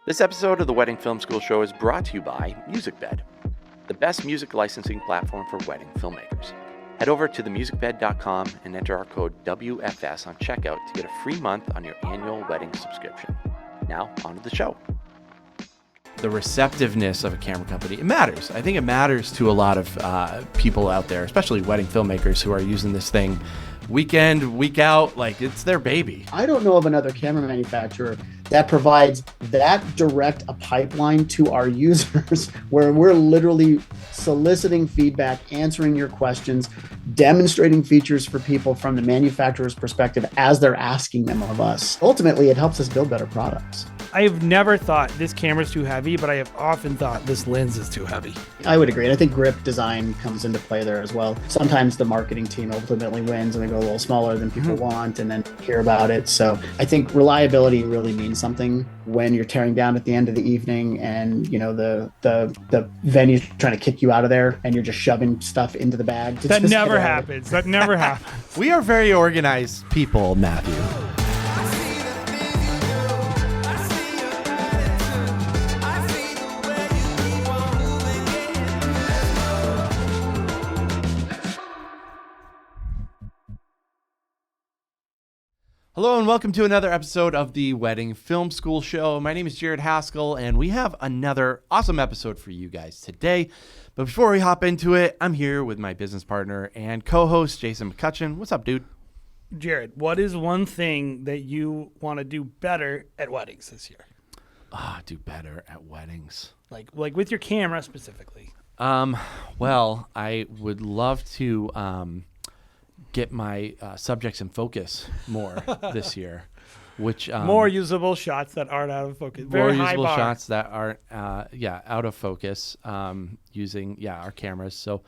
This episode of the Wedding Film School Show is brought to you by MusicBed, the best music licensing platform for wedding filmmakers. Head over to themusicbed.com and enter our code WFS on checkout to get a free month on your annual wedding subscription. Now, on to the show. The receptiveness of a camera company, it matters. I think it matters to a lot of people out there, especially wedding filmmakers who are using this thing week in, week out, like it's their baby. I don't know of another camera manufacturer that provides that direct a pipeline to our users where we're literally soliciting feedback, answering your questions, demonstrating features for people from the manufacturer's perspective as they're asking them of us. Ultimately, it helps us build better products. I've never thought this camera's too heavy, but I have often thought this lens is too heavy. I would agree. And I think grip design comes into play there as well. Sometimes the marketing team ultimately wins and they go a little smaller than people want and then hear about it. So I think reliability really means something when you're tearing down at the end of the evening and you know the venue's trying to kick you out of there and you're just shoving stuff into the bag. That never happens. That never happens. We are very organized people, Matthew. Hello and welcome to another episode of the Wedding Film School Show. My name is Jared Haskell and we have another awesome episode for you guys today. But before we hop into it, I'm here with my business partner and co-host Jason McCutcheon. What's up, dude? Jared, what is one thing that you want to do better at weddings this year? Do better at weddings. Like with your camera specifically. Well, I would love to get my subjects in focus more this year, which more usable shots that aren't out of focus. More usable shots that aren't out of focus using our cameras. So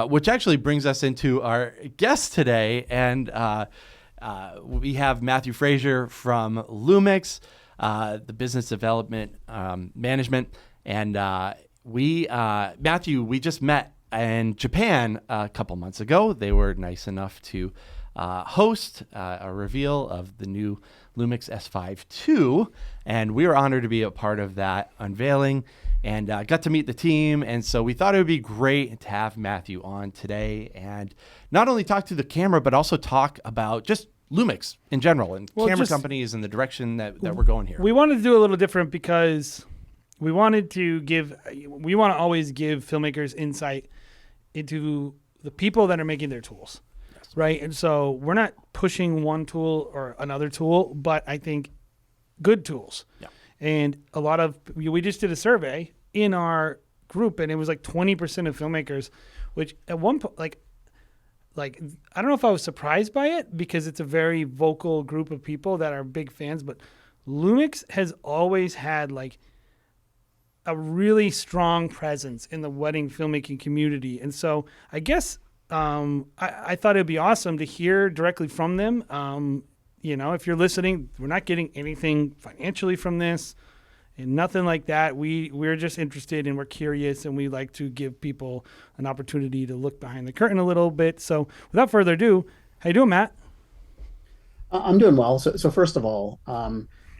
which actually brings us into our guest today, and we have Matthew Frazer from LUMIX, the business development management, and Matthew, we just met in Japan a couple months ago. They were nice enough to host a reveal of the new LUMIX S5 II, and we were honored to be a part of that unveiling and got to meet the team. And so we thought it would be great to have Matthew on today and not only talk to the camera, but also talk about just LUMIX in general and camera companies and the direction that we're going here. We wanted to do a little different because we want to always give filmmakers insight into the people that are making their tools, yes. Right? And so we're not pushing one tool or another tool, but I think good tools. Yeah. And we just did a survey in our group, and it was like 20% of filmmakers, which at one point, like I don't know if I was surprised by it because it's a very vocal group of people that are big fans, but LUMIX has always had like a really strong presence in the wedding filmmaking community. And so I guess I thought it'd be awesome to hear directly from them. If you're listening, we're not getting anything financially from this and nothing like that. We're just interested and we're curious, and we like to give people an opportunity to look behind the curtain a little bit. So without further ado, how you doing, Matt? I'm doing well. So first of all,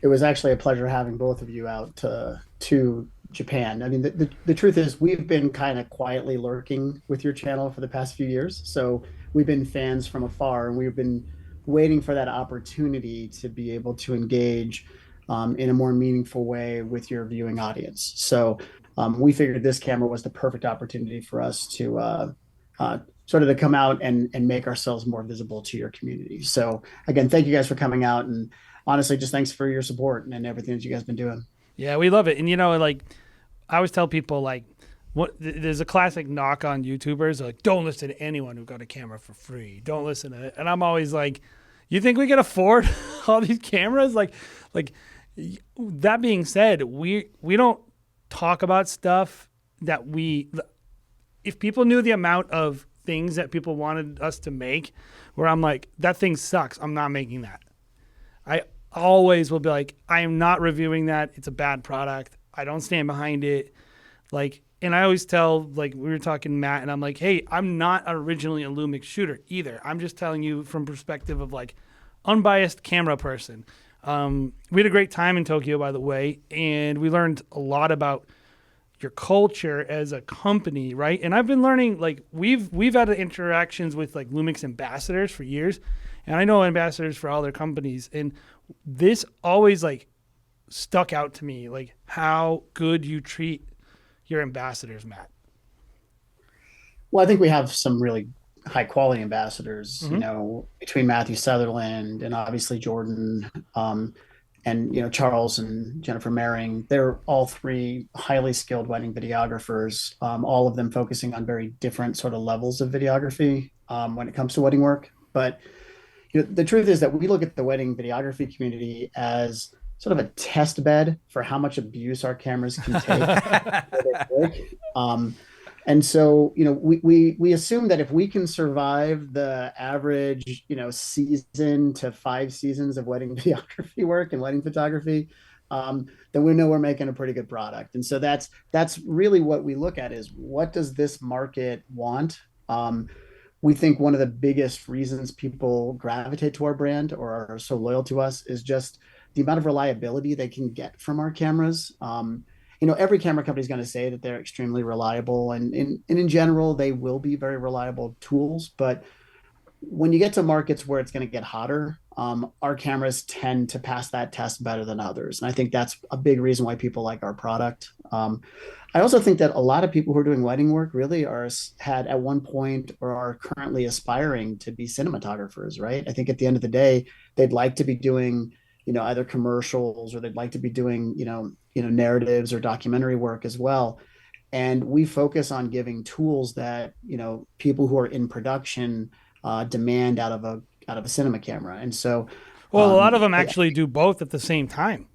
it was actually a pleasure having both of you out to Japan. I mean, the truth is we've been kind of quietly lurking with your channel for the past few years. So we've been fans from afar, and we've been waiting for that opportunity to be able to engage in a more meaningful way with your viewing audience. So we figured this camera was the perfect opportunity for us to sort of to come out and make ourselves more visible to your community. So again, thank you guys for coming out, and honestly, just thanks for your support and everything that you guys have been doing. Yeah, we love it. And, I always tell people, there's a classic knock on YouTubers, like, don't listen to anyone who got a camera for free. Don't listen to it. And I'm always like, you think we can afford all these cameras? Like that being said, we don't talk about stuff that if people knew the amount of things that people wanted us to make, where I'm like, that thing sucks, I'm not making that. I always will be like, I am not reviewing that. It's a bad product. I don't stand behind it. And I always tell, we were talking to Matt, and I'm like, hey, I'm not originally a LUMIX shooter either. I'm just telling you from perspective of unbiased camera person. We had a great time in Tokyo, by the way, and we learned a lot about your culture as a company, right? And I've been learning, like, we've had interactions with like LUMIX ambassadors for years, and I know ambassadors for all their companies, and this always like stuck out to me, like how good you treat your ambassadors, Matt. Well, I think we have some really high quality ambassadors, Mm-hmm. between Matthew Sutherland and obviously Jordan, and Charles and Jennifer Maring. They're all three highly skilled wedding videographers, all of them focusing on very different sort of levels of videography when it comes to wedding work. But the truth is that we look at the wedding videography community as sort of a test bed for how much abuse our cameras can take. And so, we assume that if we can survive the average, season to 5 seasons of wedding videography work and wedding photography, then we know we're making a pretty good product. And so that's really what we look at is, what does this market want? We think one of the biggest reasons people gravitate to our brand or are so loyal to us is just the amount of reliability they can get from our cameras. Every camera company is going to say that they're extremely reliable, and in general, they will be very reliable tools. But when you get to markets where it's going to get hotter, our cameras tend to pass that test better than others. And I think that's a big reason why people like our product. I also think that a lot of people who are doing wedding work really had at one point or are currently aspiring to be cinematographers, right? I think at the end of the day, they'd like to be doing either commercials, or they'd like to be doing, narratives or documentary work as well. And we focus on giving tools that, people who are in production demand out of a cinema camera. And so, Well, a lot of them actually do both at the same time,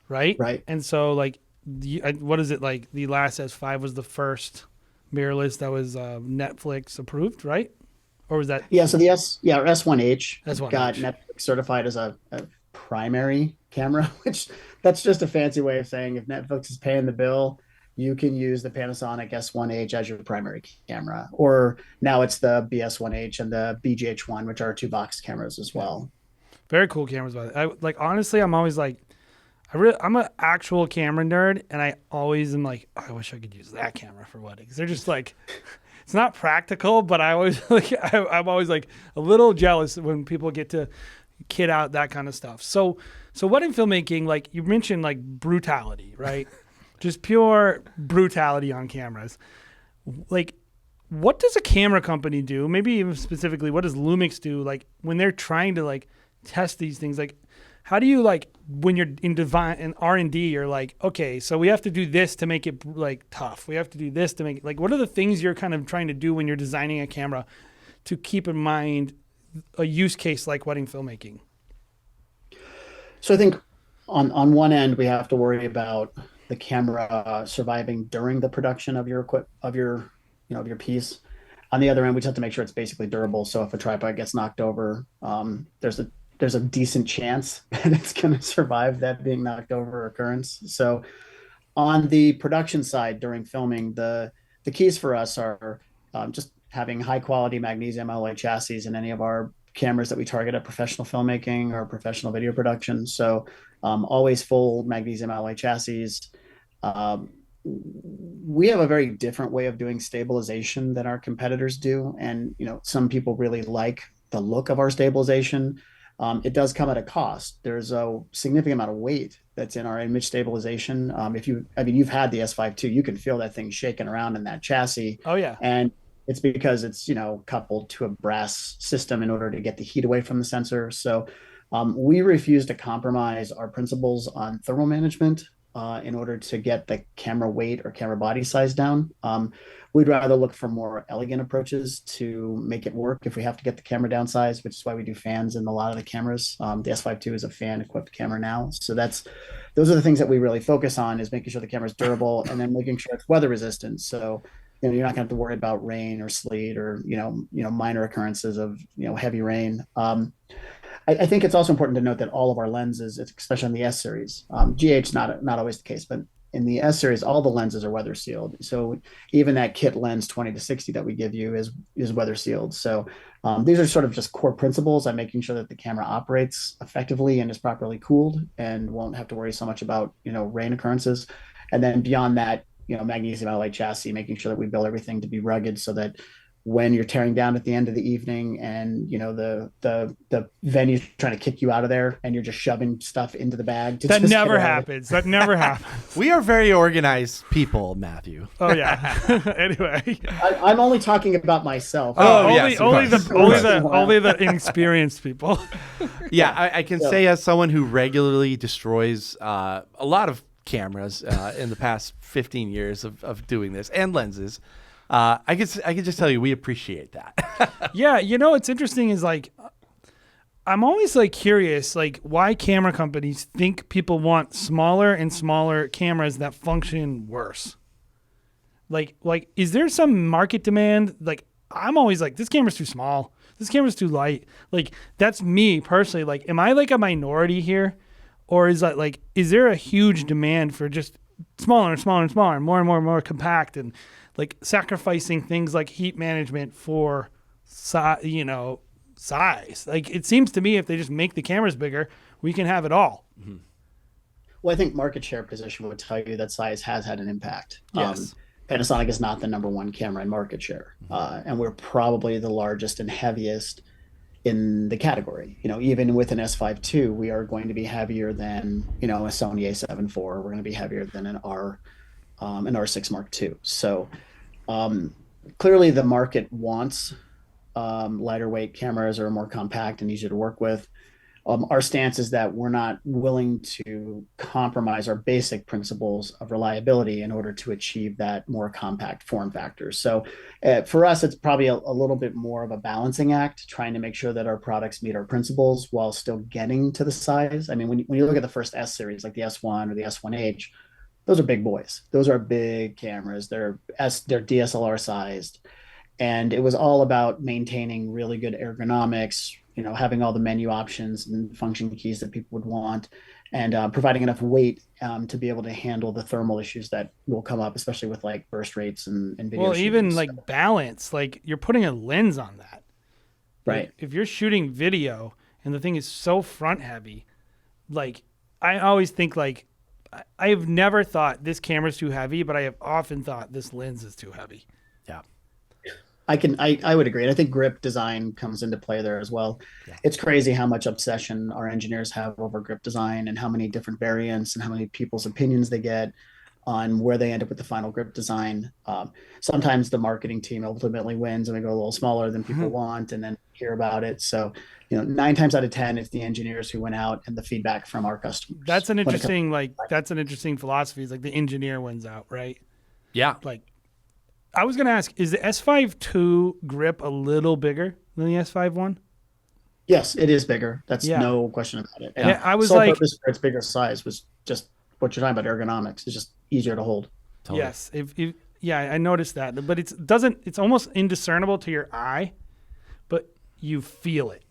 right? Right. And so, like, what is it, like the last S5 was the first mirrorless that was Netflix approved, right? Or was that? Yeah. So our S1H S1H got Netflix certified as a primary camera, which that's just a fancy way of saying if Netflix is paying the bill, you can use the Panasonic S1H as your primary camera. Or now it's the BS1H and the BGH1, which are 2-box cameras as well. Very cool cameras, by the way. Like, honestly, I'm always like, I'm an actual camera nerd, and I always am like, I wish I could use that camera for weddings. They're just like, it's not practical, but I always I'm always like a little jealous when people get to kit out that kind of stuff. So wedding filmmaking, like you mentioned, like brutality, right? Just pure brutality on cameras. Like, what does a camera company do? Maybe even specifically, what does LUMIX do? Like, when they're trying to like test these things, like, how do you, like, when you're in R&D, you're like, okay, so we have to do this to make it like tough. We have to do this to make it, like, what are the things you're kind of trying to do when you're designing a camera to keep in mind a use case like wedding filmmaking? So I think on one end, we have to worry about the camera surviving during the production of your piece. On the other end, we just have to make sure it's basically durable. So if a tripod gets knocked over, there's a decent chance that it's going to survive that being knocked over occurrence. So on the production side during filming, the keys for us are just having high quality magnesium alloy chassis in any of our cameras that we target at professional filmmaking or professional video production. So always full magnesium alloy chassis. We have a very different way of doing stabilization than our competitors do. And, some people really like the look of our stabilization. It does come at a cost. There's a significant amount of weight that's in our image stabilization. You've had the S5 too. You can feel that thing shaking around in that chassis. Oh yeah. And it's because it's, coupled to a brass system in order to get the heat away from the sensor. So we refuse to compromise our principles on thermal management in order to get the camera weight or camera body size down. We'd rather look for more elegant approaches to make it work if we have to get the camera downsized, which is why we do fans in a lot of the cameras. The S5 II is a fan-equipped camera now. So those are the things that we really focus on, is making sure the camera is durable and then making sure it's weather resistant. So you're not going to have to worry about rain or sleet or minor occurrences of heavy rain. I think it's also important to note that all of our lenses, especially on the S series, GH not always the case, but the S series, all the lenses are weather sealed. So even that kit lens 20 to 60 that we give you is weather sealed. So these are sort of just core principles on making sure that the camera operates effectively and is properly cooled and won't have to worry so much about, rain occurrences. And then beyond that, magnesium alloy chassis, making sure that we build everything to be rugged so that when you're tearing down at the end of the evening and the venue's trying to kick you out of there and you're just shoving stuff into the bag. That never happens. That never happens. We are very organized people, Matthew. Oh yeah. Anyway, I'm only talking about myself. Only the inexperienced people. Yeah, I can say as someone who regularly destroys a lot of cameras in the past 15 years of doing this and lenses. I can just tell you we appreciate that. Yeah, it's interesting is like I'm always like curious like why camera companies think people want smaller and smaller cameras that function worse. Like is there some market demand? Like I'm always like this camera's too small. This camera's too light. Like that's me personally. Like am I like a minority here? Or is that like is there a huge demand for just smaller and smaller and smaller, more and more and more compact and like sacrificing things like heat management for size. Like it seems to me if they just make the cameras bigger, we can have it all. Mm-hmm. Well, I think market share position would tell you that size has had an impact. Yes. Panasonic is not the number one camera in market share. And we're probably the largest and heaviest in the category. Even with an S5 II, we are going to be heavier than, a Sony A7 IV. We're going to be heavier than an R6 Mark II. So clearly the market wants lighter weight cameras or more compact and easier to work with. Our stance is that we're not willing to compromise our basic principles of reliability in order to achieve that more compact form factor. So for us, it's probably a little bit more of a balancing act, trying to make sure that our products meet our principles while still getting to the size. I mean, when you look at the first S series, like the S1 or the S1H, those are big boys. Those are big cameras. They're DSLR sized. And it was all about maintaining really good ergonomics, having all the menu options and function keys that people would want, and providing enough weight to be able to handle the thermal issues that will come up, especially with like burst rates and video. Well, even so. like balance, like you're putting a lens on that. Right. If you're shooting video and the thing is so front heavy, like I always think like, I have never thought this camera's too heavy, but I have often thought this lens is too heavy. Yeah. I would agree. And I think grip design comes into play there as well. Yeah. It's crazy how much obsession our engineers have over grip design and how many different variants and how many people's opinions they get on where they end up with the final grip design. Sometimes the marketing team ultimately wins and we go a little smaller than people want and then hear about it. So, 9 times out of 10, it's the engineers who went out and the feedback from our customers. That's an interesting, that's an interesting philosophy. It's like the engineer wins out, right? Yeah. Like, I was going to ask, is the S5 II grip a little bigger than the S5 I? Yes, it is bigger. That's no question about it. And I was like, purpose for its bigger size was just what you're talking about, ergonomics. It's just easier to hold. Totally. Yes. I noticed that, but it's almost indiscernible to your eye, but you feel it.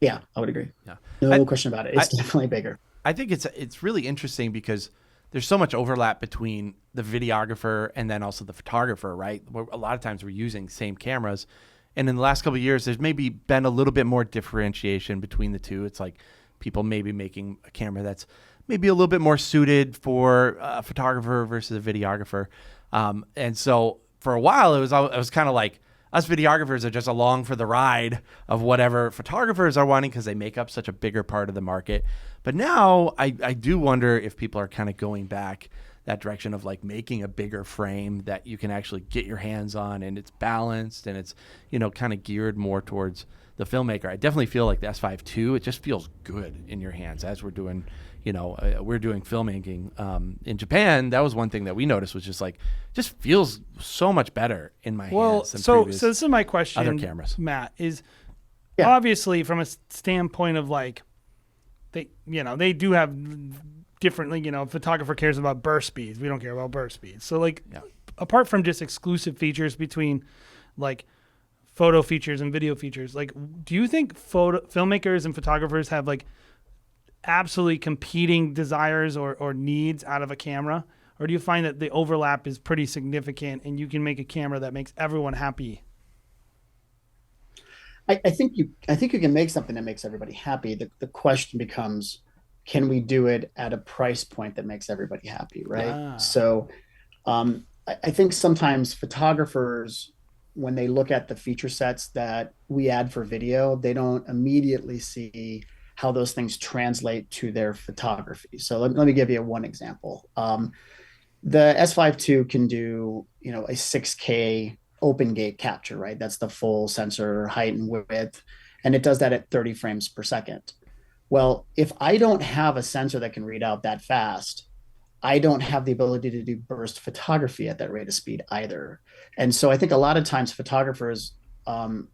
Yeah, I would agree. Yeah. No question about it. It's definitely bigger. I think it's really interesting because there's so much overlap between the videographer and then also the photographer, right? A lot of times we're using same cameras. And in the last couple of years, there's maybe been a little bit more differentiation between the two. It's like people maybe making a camera that's maybe a little bit more suited for a photographer versus a videographer. And so for a while, it was kind of like us videographers are just along for the ride of whatever photographers are wanting because they make up such a bigger part of the market. But now I do wonder if people are kind of going back that direction of like making a bigger frame that you can actually get your hands on and it's balanced and it's, kind of geared more towards the filmmaker. I definitely feel like the S5 II, it just feels good in your hands as we're doing, we're doing filmmaking in Japan. That was one thing that we noticed was just feels so much better in my hands than so this is my question, other cameras. Matt, is obviously from a standpoint of like, they do have differently, a photographer cares about burst speeds. We don't care about burst speeds. So apart from just exclusive features between like photo features and video features, like, do you think filmmakers and photographers have like absolutely competing desires or needs out of a camera? Or do you find that the overlap is pretty significant and you can make a camera that makes everyone happy? I think you can make something that makes everybody happy. The question becomes, can we do it at a price point that makes everybody happy, right? So I think sometimes photographers, when they look at the feature sets that we add for video, they don't immediately see how those things translate to their photography. So let me give you one example. The S5 II can do, a 6K open gate capture, right? That's the full sensor height and width, and it does that at 30 frames per second. Well, if I don't have a sensor that can read out that fast, I don't have the ability to do burst photography at that rate of speed either. And so I think a lot of times photographers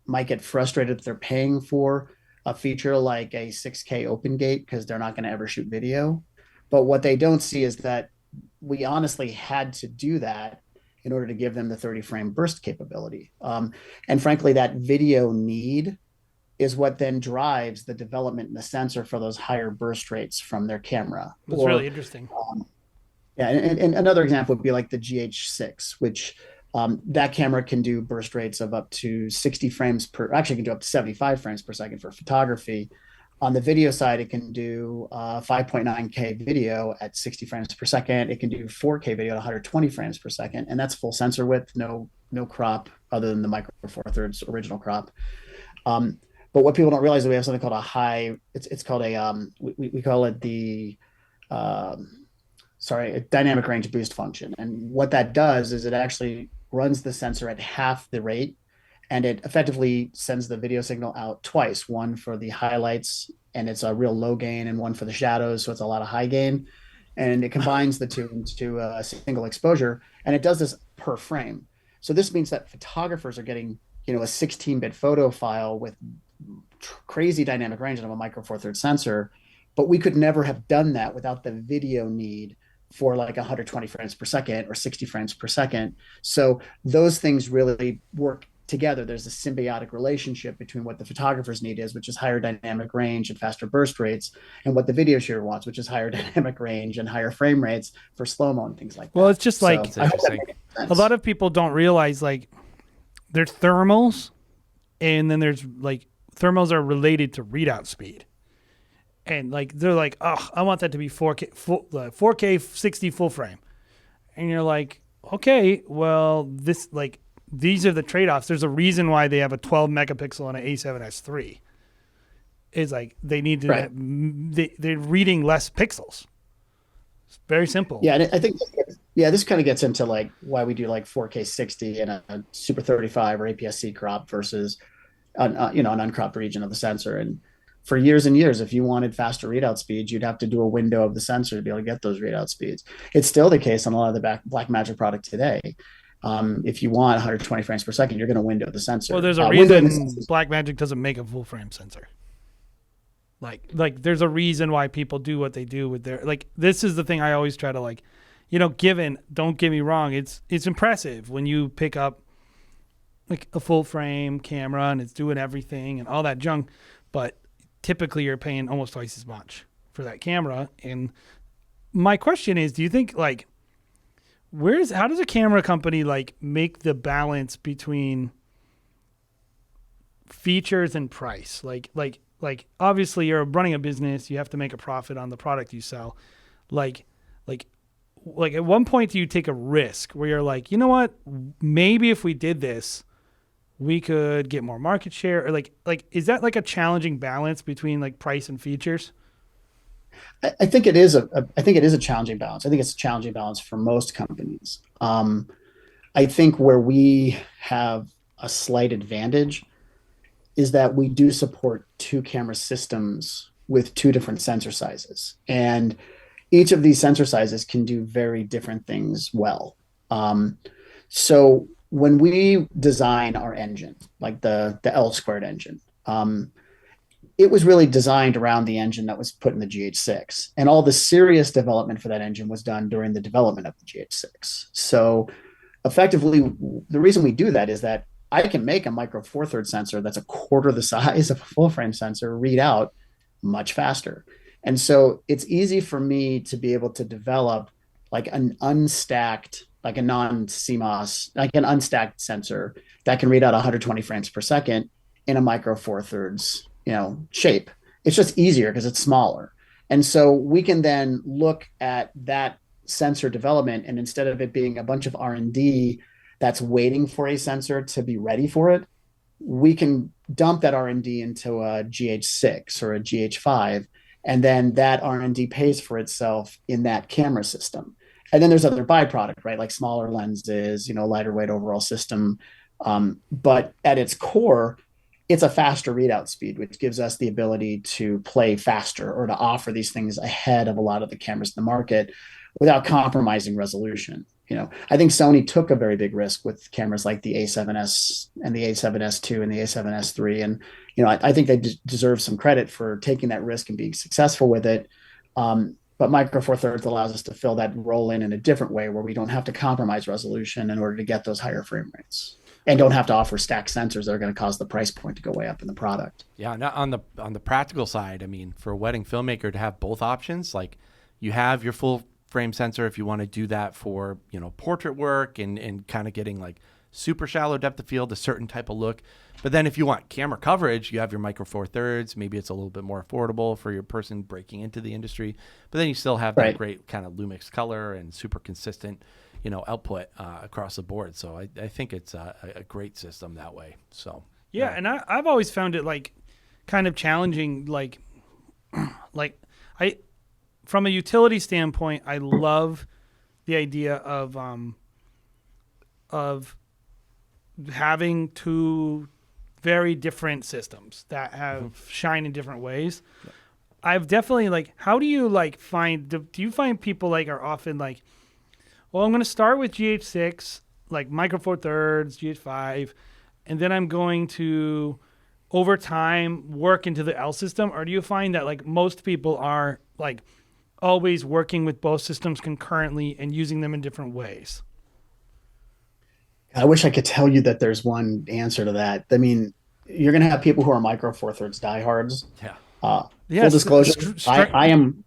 might get frustrated if they're paying for a feature like a 6K open gate because they're not going to ever shoot video. But what they don't see is that we honestly had to do that in order to give them the 30 frame burst capability. And frankly, that video need is what then drives the development in the sensor for those higher burst rates from their camera. That's really interesting. Yeah, and another example would be like the GH6, which that camera can do burst rates of up to 60 frames per, actually can do up to 75 frames per second for photography. On the video side, it can do 5.9K video at 60 frames per second. It can do 4K video at 120 frames per second, and that's full sensor width, no crop other than the Micro Four Thirds original crop. But what people don't realize is we have something called a high. It's called a we call it the a dynamic range boost function, and what that does is it actually runs the sensor at half the rate. And it effectively sends the video signal out twice, one for the highlights, and it's a real low gain, and one for the shadows, so it's a lot of high gain. And it combines the two into a single exposure, and it does this per frame. So this means that photographers are getting, a 16-bit photo file with crazy dynamic range of a Micro Four Thirds sensor, but we could never have done that without the video need for like 120 frames per second or 60 frames per second. So those things really work together. There's a symbiotic relationship between what the photographer's need is, which is higher dynamic range and faster burst rates, and what the video shooter wants, which is higher dynamic range and higher frame rates for slow-mo and things like that. Well, it's just like a lot of people don't realize, like, there's thermals, and then there's like thermals are related to readout speed. And like they're like, oh, I want that to be 4K 60 full frame. And you're like, okay, well, these are the trade-offs. There's a reason why they have a 12 megapixel on an A7S III. It's like they need to they're reading less pixels. It's very simple. Yeah, and I think this kind of gets into like why we do like 4K 60 in a Super 35 or APS-C crop versus an uncropped region of the sensor. And for years and years, if you wanted faster readout speeds, you'd have to do a window of the sensor to be able to get those readout speeds. It's still the case on a lot of the Blackmagic product today. If you want 120 frames per second, you're going to window the sensor. Well, there's a reason Blackmagic doesn't make a full frame sensor. Like there's a reason why people do what they do with their, like, this is the thing I always try to don't get me wrong. It's impressive when you pick up like a full frame camera and it's doing everything and all that junk, but typically you're paying almost twice as much for that camera. And my question is, do you think like, how does a camera company like make the balance between features and price? Like obviously you're running a business, you have to make a profit on the product you sell. Like at one point do you take a risk where you're like, you know what, maybe if we did this, we could get more market share? Or like is that like a challenging balance between like price and features? I think it is a challenging balance. I think it's a challenging balance for most companies. I think where we have a slight advantage is that we do support two camera systems with two different sensor sizes. And each of these sensor sizes can do very different things well. So when we design our engine, like the L squared engine, it was really designed around the engine that was put in the GH6. And all the serious development for that engine was done during the development of the GH6. So effectively, the reason we do that is that I can make a Micro Four Thirds sensor that's a quarter the size of a full frame sensor read out much faster. And so it's easy for me to be able to develop like an unstacked, like a non-CMOS, like an unstacked sensor that can read out 120 frames per second in a micro four thirds, shape. It's just easier because it's smaller. And so we can then look at that sensor development, and instead of it being a bunch of R&D that's waiting for a sensor to be ready for it, we can dump that R&D into a GH6 or a GH5, and then that R&D pays for itself in that camera system. And then there's other byproduct, right? Like smaller lenses, lighter weight overall system. But at its core, it's a faster readout speed, which gives us the ability to play faster or to offer these things ahead of a lot of the cameras in the market without compromising resolution. I think Sony took a very big risk with cameras like the A7S and the A7S2 and the A7S3. And, I think they deserve some credit for taking that risk and being successful with it. But Micro Four Thirds allows us to fill that role in a different way where we don't have to compromise resolution in order to get those higher frame rates, and don't have to offer stacked sensors that are going to cause the price point to go way up in the product. Yeah, now on the practical side, I mean, for a wedding filmmaker to have both options, like you have your full frame sensor if you want to do that for, portrait work and kind of getting like super shallow depth of field, a certain type of look. But then if you want camera coverage, you have your Micro Four Thirds. Maybe it's a little bit more affordable for your person breaking into the industry. But then you still have that great kind of Lumix color and super consistent, output across the board. So I think it's a great system that way. So yeah, and I've always found it like kind of challenging, like from a utility standpoint, I love the idea of having two very different systems that have shine in different ways. Yeah. I've definitely how do you find, do you find people are often well, I'm going to start with GH6, Micro Four Thirds, GH5, and then I'm going to, over time, work into the L system? Or do you find that most people are always working with both systems concurrently and using them in different ways? I wish I could tell you that there's one answer to that. I mean, you're going to have people who are Micro Four Thirds diehards. Yeah. Full disclosure, I'm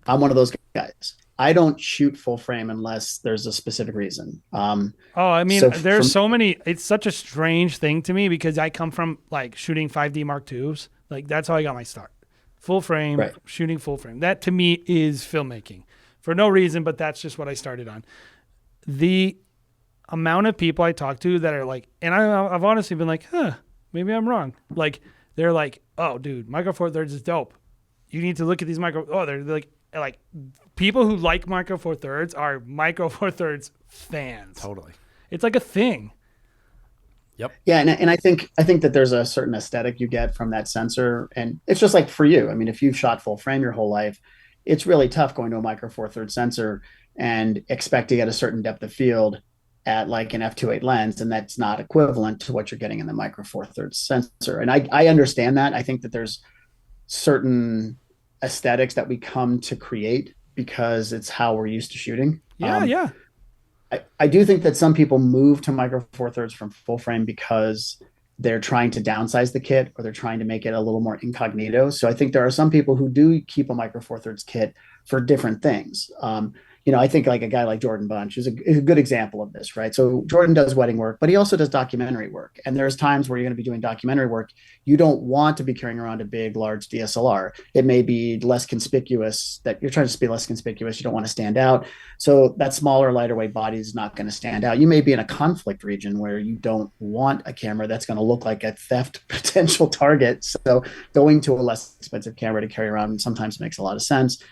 one of those guys. I don't shoot full frame unless there's a specific reason. There's so many. It's such a strange thing to me because I come from shooting 5D Mark IIs. That's how I got my start. Full frame, right. Shooting full frame. That to me is filmmaking for no reason, but that's just what I started on. The amount of people I talk to that are and I've honestly been maybe I'm wrong. They're oh, dude, Micro Four Thirds is dope. You need to look at these they're people who like Micro Four Thirds are Micro Four Thirds fans. Totally. It's like a thing. Yep. Yeah, and I think that there's a certain aesthetic you get from that sensor, and it's just like for you. I mean, if you've shot full frame your whole life, it's really tough going to a Micro Four Thirds sensor and expect to get a certain depth of field at an f2.8 lens, and that's not equivalent to what you're getting in the Micro Four Thirds sensor. And I understand that. I think that there's certain aesthetics that we come to create because it's how we're used to shooting. Yeah. I do think that some people move to Micro Four Thirds from full frame because they're trying to downsize the kit or they're trying to make it a little more incognito. So I think there are some people who do keep a Micro Four Thirds kit for different things. I think a guy like Jordan Bunch is a good example of this, right? So Jordan does wedding work, but he also does documentary work. And there's times where you're going to be doing documentary work. You don't want to be carrying around a big, large DSLR. It may be less conspicuous, that you're trying to be less conspicuous. You don't want to stand out. So that smaller, lighter weight body is not going to stand out. You may be in a conflict region where you don't want a camera that's going to look like a theft potential target. So going to a less expensive camera to carry around sometimes makes a lot of sense.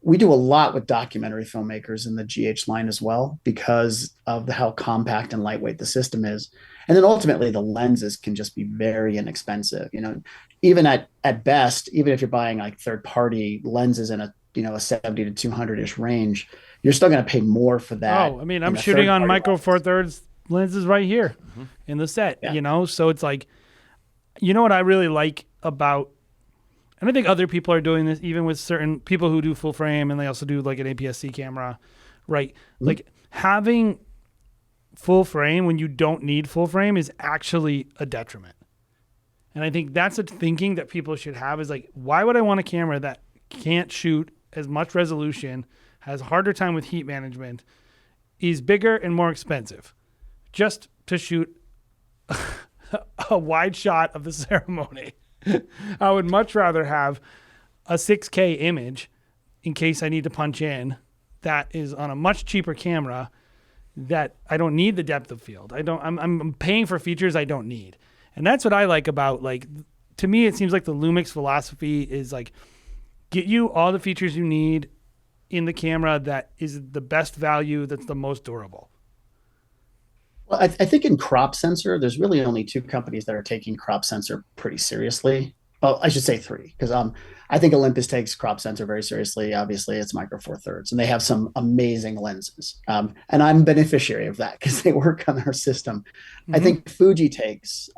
We do a lot with documentary filmmakers in the GH line as well because of how compact and lightweight the system is. And then ultimately the lenses can just be very inexpensive. Even at best, even if you're buying third party lenses in a 70 to 200-ish range, you're still going to pay more for that. Oh, I mean, I'm shooting on Micro Four Thirds lenses right here in the set, so it's what I really like about, and I think other people are doing this, even with certain people who do full frame and they also do an APS-C camera, right? Mm-hmm. Having full frame when you don't need full frame is actually a detriment. And I think that's a thinking that people should have is why would I want a camera that can't shoot as much resolution, has a harder time with heat management, is bigger and more expensive just to shoot a wide shot of the ceremony. I would much rather have a 6K image in case I need to punch in that is on a much cheaper camera that I don't need the depth of field. I'm paying for features I don't need. And that's what I like about, like, to me, it seems like the Lumix philosophy is like, get you all the features you need in the camera that is the best value, that's the most durable. Well, I think in crop sensor, there's really only two companies that are taking crop sensor pretty seriously. Well, I should say three, because I think Olympus takes crop sensor very seriously. Obviously, it's Micro Four Thirds, and they have some amazing lenses. And I'm a beneficiary of that because they work on our system. Mm-hmm. I think Fuji takes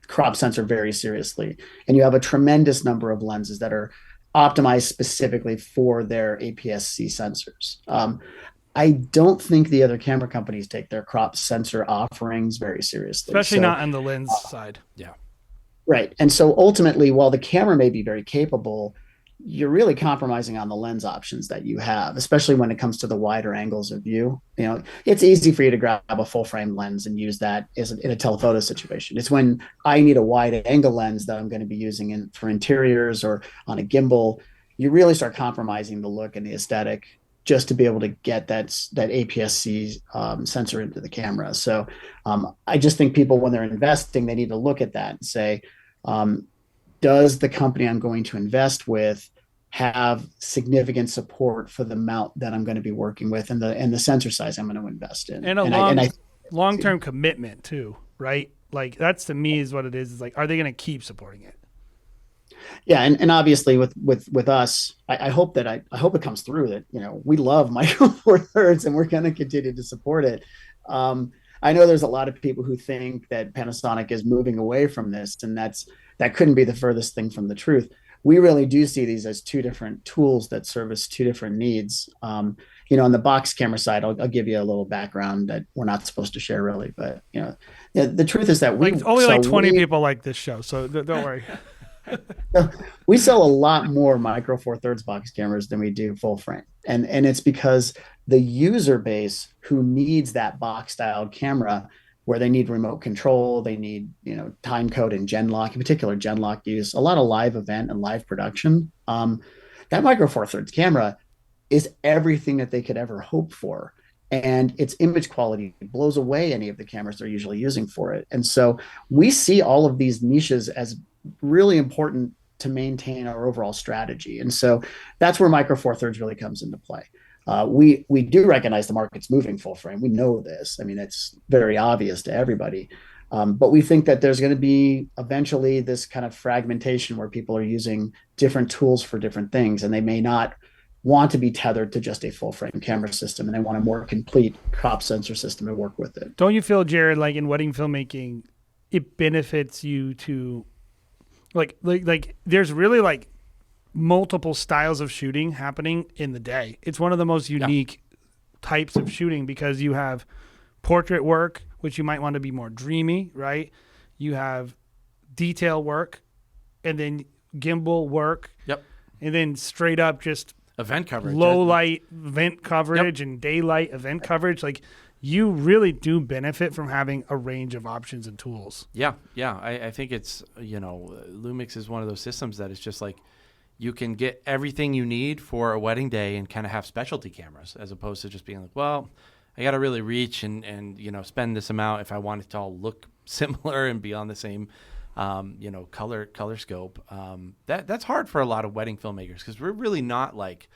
crop sensor very seriously, and you have a tremendous number of lenses that are optimized specifically for their APS-C sensors. I don't think the other camera companies take their crop sensor offerings very seriously. Especially not on the lens side. Yeah. Right. And so ultimately, while the camera may be very capable, you're really compromising on the lens options that you have, especially when it comes to the wider angles of view. You know, it's easy for you to grab a full frame lens and use that in a telephoto situation. It's when I need a wide angle lens that I'm going to be using for interiors or on a gimbal, you really start compromising the look and the aesthetic just to be able to get that APS-C sensor into the camera. So I just think people, when they're investing, they need to look at that and say, does the company I'm going to invest with have significant support for the mount that I'm going to be working with and the sensor size I'm going to invest in? And long-term commitment too, right? Like, that's, to me, is what it is. Is like, are they going to keep supporting it? Yeah, and obviously with us, I hope it comes through that, you know, we love Micro Four Thirds and we're going to continue to support it. I know there's a lot of people who think that Panasonic is moving away from this, and that couldn't be the furthest thing from the truth. We really do see these as two different tools that service two different needs. You know, on the box camera side, I'll give you a little background that we're not supposed to share really, but you know, the truth is that only 20 people like this show, so don't worry. We sell a lot more Micro Four Thirds box cameras than we do full frame, and it's because the user base who needs that box styled camera, where they need remote control, they need, you know, time code and gen lock, in particular gen lock use, a lot of live event and live production. That Micro Four Thirds camera is everything that they could ever hope for, and its image quality blows away any of the cameras they're usually using for it. And so we see all of these niches as really important to maintain our overall strategy. And so that's where Micro Four Thirds really comes into play. We do recognize the market's moving full frame. We know this. I mean, it's very obvious to everybody. But we think that there's going to be eventually this kind of fragmentation where people are using different tools for different things, and they may not want to be tethered to just a full frame camera system, and they want a more complete crop sensor system to work with it. Don't you feel, Jared, like in wedding filmmaking, it benefits you to like there's really like multiple styles of shooting happening in the day. It's one of the most unique types of shooting, because you have portrait work, which you might want to be more dreamy, right? You have detail work, and then gimbal work. Yep. And then straight up just event coverage, low light event coverage, and daylight event coverage. Like, you really do benefit from having a range of options and tools. Yeah. I think it's, you know, Lumix is one of those systems that is just like, you can get everything you need for a wedding day and kind of have specialty cameras, as opposed to just being like, well, I got to really reach and, you know, spend this amount if I want it to all look similar and be on the same, you know, color scope. That's hard for a lot of wedding filmmakers, because we're really not like,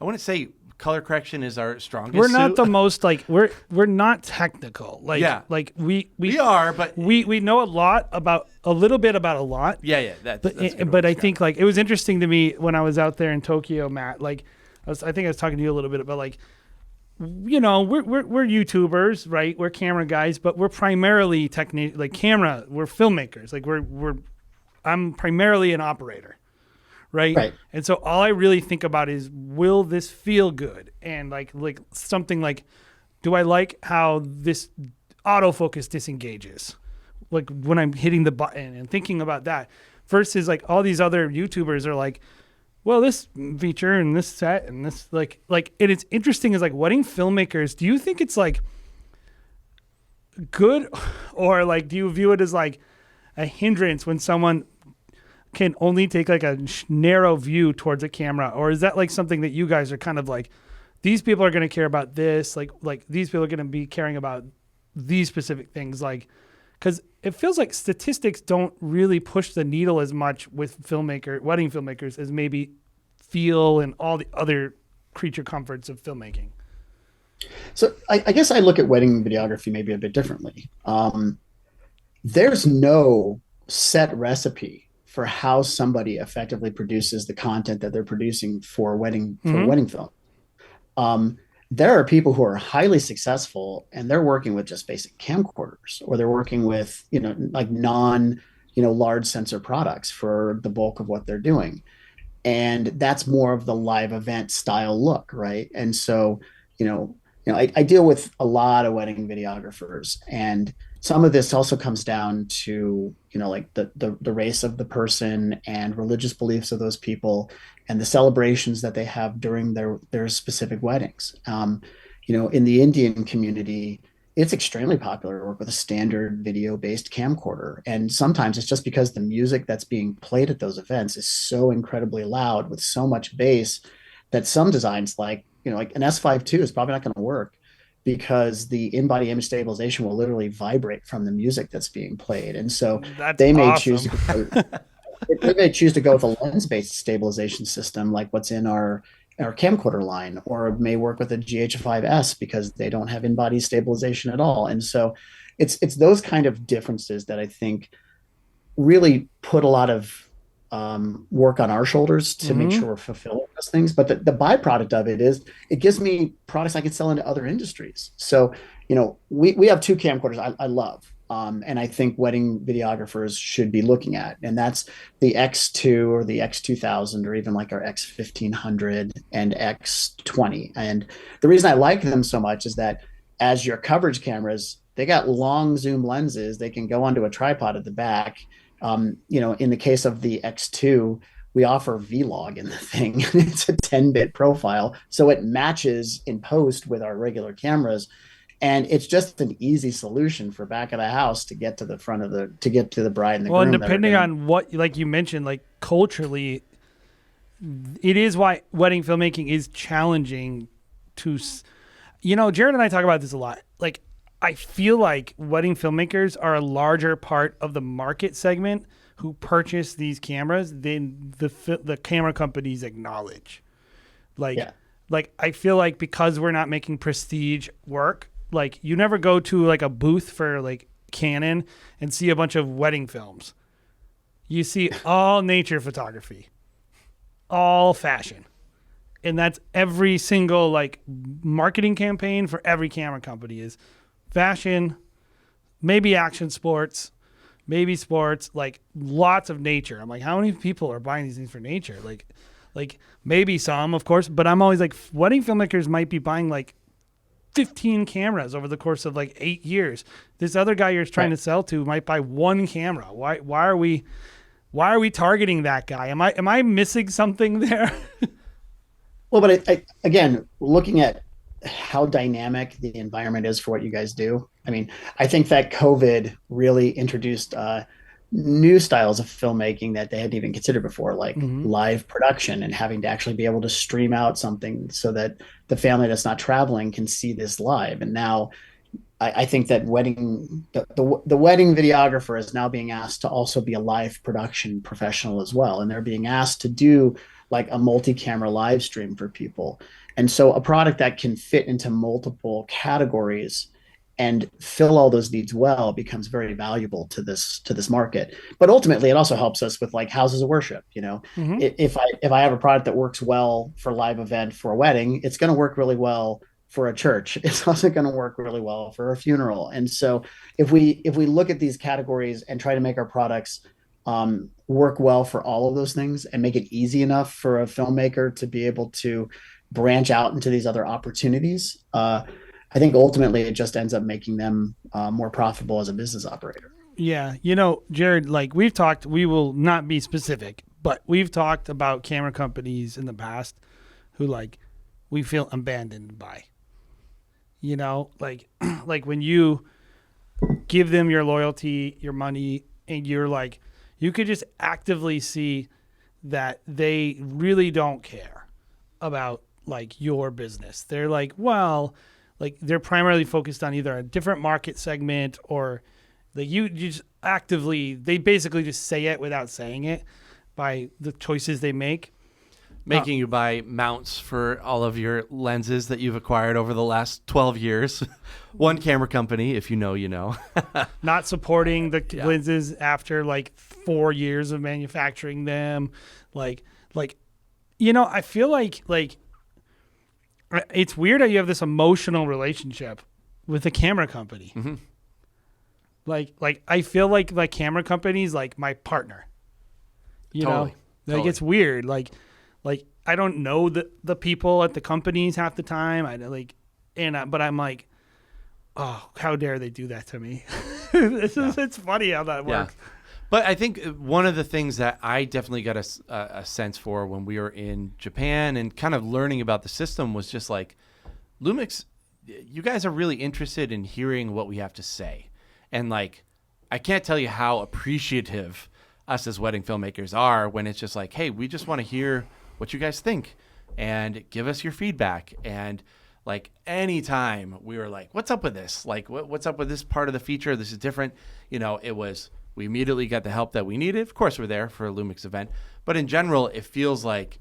I wouldn't say color correction is our strongest. We're not the most like we're not technical. Like, yeah. Like we are, but we know a little bit about a lot. Yeah. But I think like it was interesting to me when I was out there in Tokyo, Matt. Like I think I was talking to you a little bit about, like, you know, we're YouTubers, right? We're camera guys, but we're primarily we're filmmakers. Like I'm primarily an operator. Right. And so all I really think about is, will this feel good? And like something like, do I like how this autofocus disengages? Like when I'm hitting the button and thinking about that, versus like all these other YouTubers are like, well, this feature and this set and this like, and it's interesting is like wedding filmmakers. Do you think it's like good, or like do you view it as like a hindrance when someone can only take like a narrow view towards a camera, or is that like something that you guys are kind of like, these people are going to care about this, like these people are going to be caring about these specific things, like, because it feels like statistics don't really push the needle as much with wedding filmmakers as maybe feel and all the other creature comforts of filmmaking. So I guess I look at wedding videography maybe a bit differently. There's no set recipe for how somebody effectively produces the content that they're producing for wedding film. There are people who are highly successful and they're working with just basic camcorders, or they're working with, like large sensor products for the bulk of what they're doing. And that's more of the live event style look, right? And so, I deal with a lot of wedding videographers, and some of this also comes down to, like the race of the person and religious beliefs of those people and the celebrations that they have during their specific weddings. In the Indian community, it's extremely popular to work with a standard video-based camcorder. And sometimes it's just because the music that's being played at those events is so incredibly loud with so much bass that some designs like an S5 II is probably not going to work, because the in-body image stabilization will literally vibrate from the music that's being played. And so they may choose to go with a lens-based stabilization system like what's in our camcorder line, or may work with a GH5S because they don't have in-body stabilization at all. And so it's those kind of differences that I think really put a lot of work on our shoulders to make sure we're fulfilling those things. But the byproduct of it is it gives me products I can sell into other industries. So, we have 2 camcorders I love. And I think wedding videographers should be looking at, and that's the X2 or the X2000, or even like our X1500 and X20. And the reason I like them so much is that as your coverage cameras, they got long zoom lenses. They can go onto a tripod at the back. In the case of the X2, we offer Vlog in the thing. It's a 10-bit profile, so it matches in post with our regular cameras. And it's just an easy solution for back of the house to get to the front to get to the bride and the groom. Well, and depending on what, like you mentioned, like culturally, it is why wedding filmmaking is challenging to, Jared and I talk about this a lot. Like, I feel like wedding filmmakers are a larger part of the market segment who purchase these cameras than the camera companies acknowledge. Like I feel like because we're not making prestige work, like you never go to like a booth for like Canon and see a bunch of wedding films. You see all nature photography, all fashion. And that's every single like marketing campaign for every camera company is fashion, maybe action sports, maybe sports, like lots of nature. I'm like, how many people are buying these things for nature? Like maybe some, of course, but I'm always like, wedding filmmakers might be buying like 15 cameras over the course of like 8 years. This other guy you're trying to sell to might buy 1 camera. Why are we targeting that guy? Am I missing something there? Well, but I again, looking at how dynamic the environment is for what you guys do. I mean, I think that COVID really introduced new styles of filmmaking that they hadn't even considered before, like live production and having to actually be able to stream out something so that the family that's not traveling can see this live. And now I think that the wedding videographer is now being asked to also be a live production professional as well. And they're being asked to do like a multi-camera live stream for people. And so a product that can fit into multiple categories and fill all those needs well becomes very valuable to this market. But ultimately, it also helps us with like houses of worship. If I have a product that works well for live event for a wedding, it's going to work really well for a church. It's also going to work really well for a funeral. And so if we look at these categories and try to make our products work well for all of those things and make it easy enough for a filmmaker to be able to branch out into these other opportunities, I think ultimately it just ends up making them more profitable as a business operator. Yeah. Jared, like we've talked, we will not be specific, but we've talked about camera companies in the past who like we feel abandoned by. You know, like like when you give them your loyalty, your money, and you're like, you could just actively see that they really don't care about like your business. They're like, well, like they're primarily focused on either a different market segment or like you just actively, they basically just say it without saying it by the choices they make. Making you buy mounts for all of your lenses that you've acquired over the last 12 years. One camera company, if you know, you know. Not supporting the lenses after like 4 years of manufacturing them. Like, you know, I feel like it's weird how you have this emotional relationship with a camera company. Mm-hmm. Like I feel like camera companies like my partner. You know, like it's weird. Like I don't know the people at the companies half the time. But I'm like, oh, how dare they do that to me? It's funny how that works. Yeah. But I think one of the things that I definitely got a sense for when we were in Japan and kind of learning about the system was just like, Lumix, you guys are really interested in hearing what we have to say. And like, I can't tell you how appreciative us as wedding filmmakers are when it's just like, hey, we just want to hear what you guys think and give us your feedback. And like anytime we were like, what's up with this? Like, what's up with this part of the feature? This is different. You know, we immediately got the help that we needed. Of course, we're there for a Lumix event. But in general, it feels like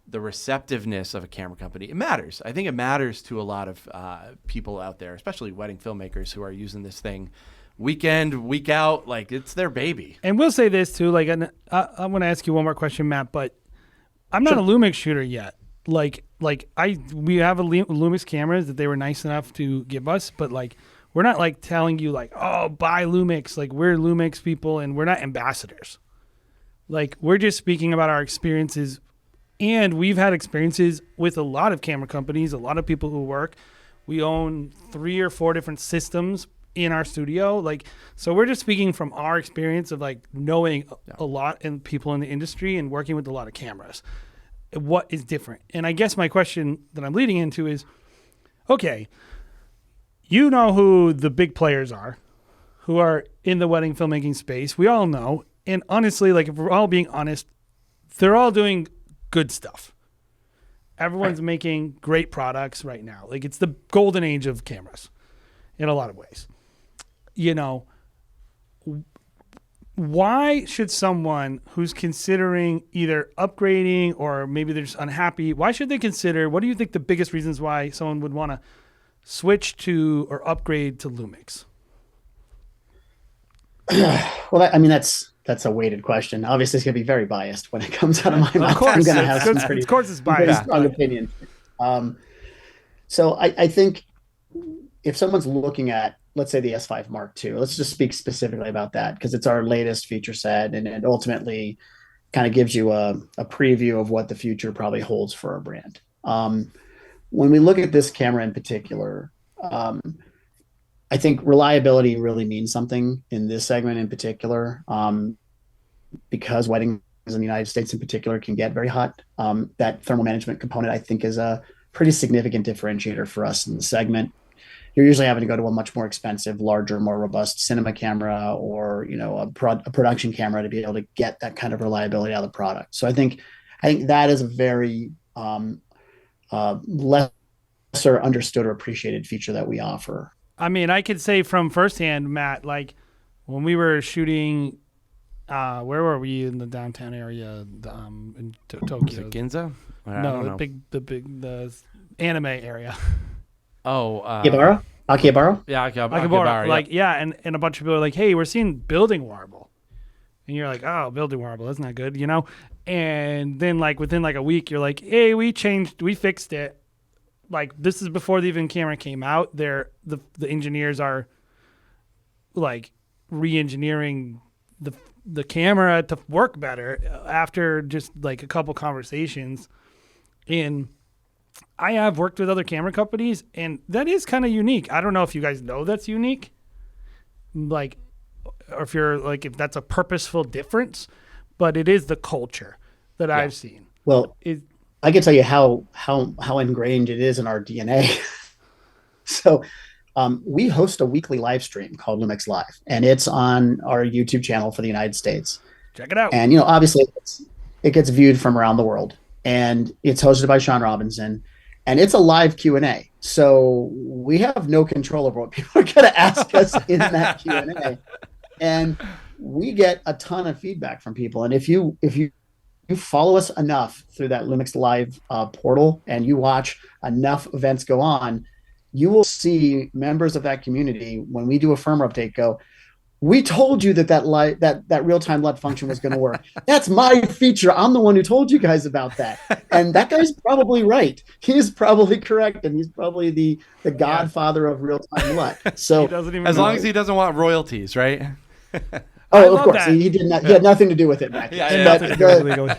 the receptiveness of a camera company, it matters. I think it matters to a lot of people out there, especially wedding filmmakers who are using this thing week in, week out. Like, it's their baby. And we'll say this too, like, I want to ask you one more question, Matt, but I'm not a Lumix shooter yet. We have a Lumix cameras that they were nice enough to give us, but like, we're not like telling you like, oh, buy Lumix. Like, we're Lumix people and we're not ambassadors. Like, we're just speaking about our experiences, and we've had experiences with a lot of camera companies, a lot of people who work. We own 3 or 4 different systems in our studio. Like, so we're just speaking from our experience of like knowing a lot and people in the industry and working with a lot of cameras. What is different? And I guess my question that I'm leading into is, okay, you know who the big players are, who are in the wedding filmmaking space. We all know. And honestly, like, if we're all being honest, they're all doing good stuff. Everyone's making great products right now. Like, it's the golden age of cameras in a lot of ways. You know, why should someone who's considering either upgrading or maybe they're just unhappy, why should they consider, what do you think the biggest reasons why someone would want to switch to or upgrade to Lumix? Well, I mean, that's a weighted question. Obviously, it's going to be very biased when it comes out of my mouth. I'm going to have some pretty strong opinion. So I think if someone's looking at, let's say, the S5 Mark II, let's just speak specifically about that because it's our latest feature set and it ultimately kind of gives you a preview of what the future probably holds for our brand. When we look at this camera in particular, I think reliability really means something in this segment in particular, because weddings in the United States in particular can get very hot. That thermal management component, I think, is a pretty significant differentiator for us in the segment. You're usually having to go to a much more expensive, larger, more robust cinema camera or, you know, a production camera to be able to get that kind of reliability out of the product. So I think that is a very lesser understood or appreciated feature that we offer. I mean, I could say from firsthand, Matt, like when we were shooting, where were we in the downtown area in Tokyo? Is it Ginza? No, the anime area. Oh, Akihabara? Yeah, Akihabara. Like, yeah, and a bunch of people are like, hey, we're seeing building warble. And you're like, oh, building warble, that's not good, you know? And then like within like a week, you're like, hey, we fixed it. Like, this is before the even camera came out. The engineers are like re-engineering the camera to work better after just like a couple conversations. And I have worked with other camera companies, and that is kind of unique. I don't know if you guys know that's unique, like, or if you're like, if that's a purposeful difference, but it is the culture. that I've seen. Well, It, I can tell you how ingrained it is in our DNA. So we host a weekly live stream called Lumix Live, and it's on our YouTube channel for the United States. check it out. And obviously it gets viewed from around the world, and it's hosted by Sean Robinson, and it's a live Q&A. So we have no control over what people are going to ask us in that Q&A, and we get a ton of feedback from people. And if you follow us enough through that Lumix Live portal, and you watch enough events go on, you will see members of that community, when we do a firmware update, go, "We told you that real-time LUT function was going to work. That's my feature. I'm the one who told you guys about that." And that guy's probably right. He's probably correct, and he's probably the godfather of real-time LUT. So as long as he doesn't want royalties, right? Oh, of course. He did not. He had nothing to do with it back then.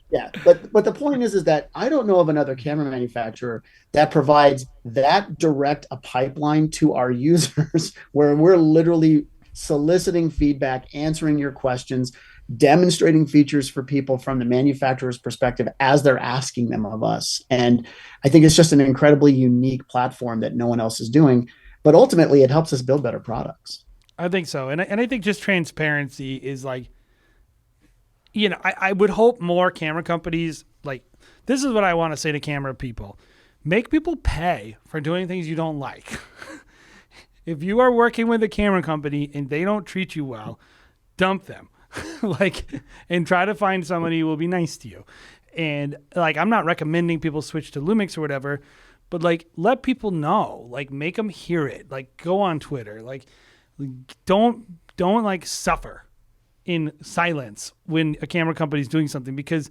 Yeah, but the point is that I don't know of another camera manufacturer that provides that direct a pipeline to our users, where we're literally soliciting feedback, answering your questions, demonstrating features for people from the manufacturer's perspective as they're asking them of us. And I think it's just an incredibly unique platform that no one else is doing. But ultimately, it helps us build better products. I think so. And I think just transparency is like, I would hope more camera companies, like, this is what I want to say to camera people. Make people pay for doing things you don't like. If you are working with a camera company and they don't treat you well, dump them. And try to find somebody who will be nice to you. And I'm not recommending people switch to Lumix or whatever, but let people know, make them hear it. Go on Twitter. Don't suffer in silence when a camera company is doing something, because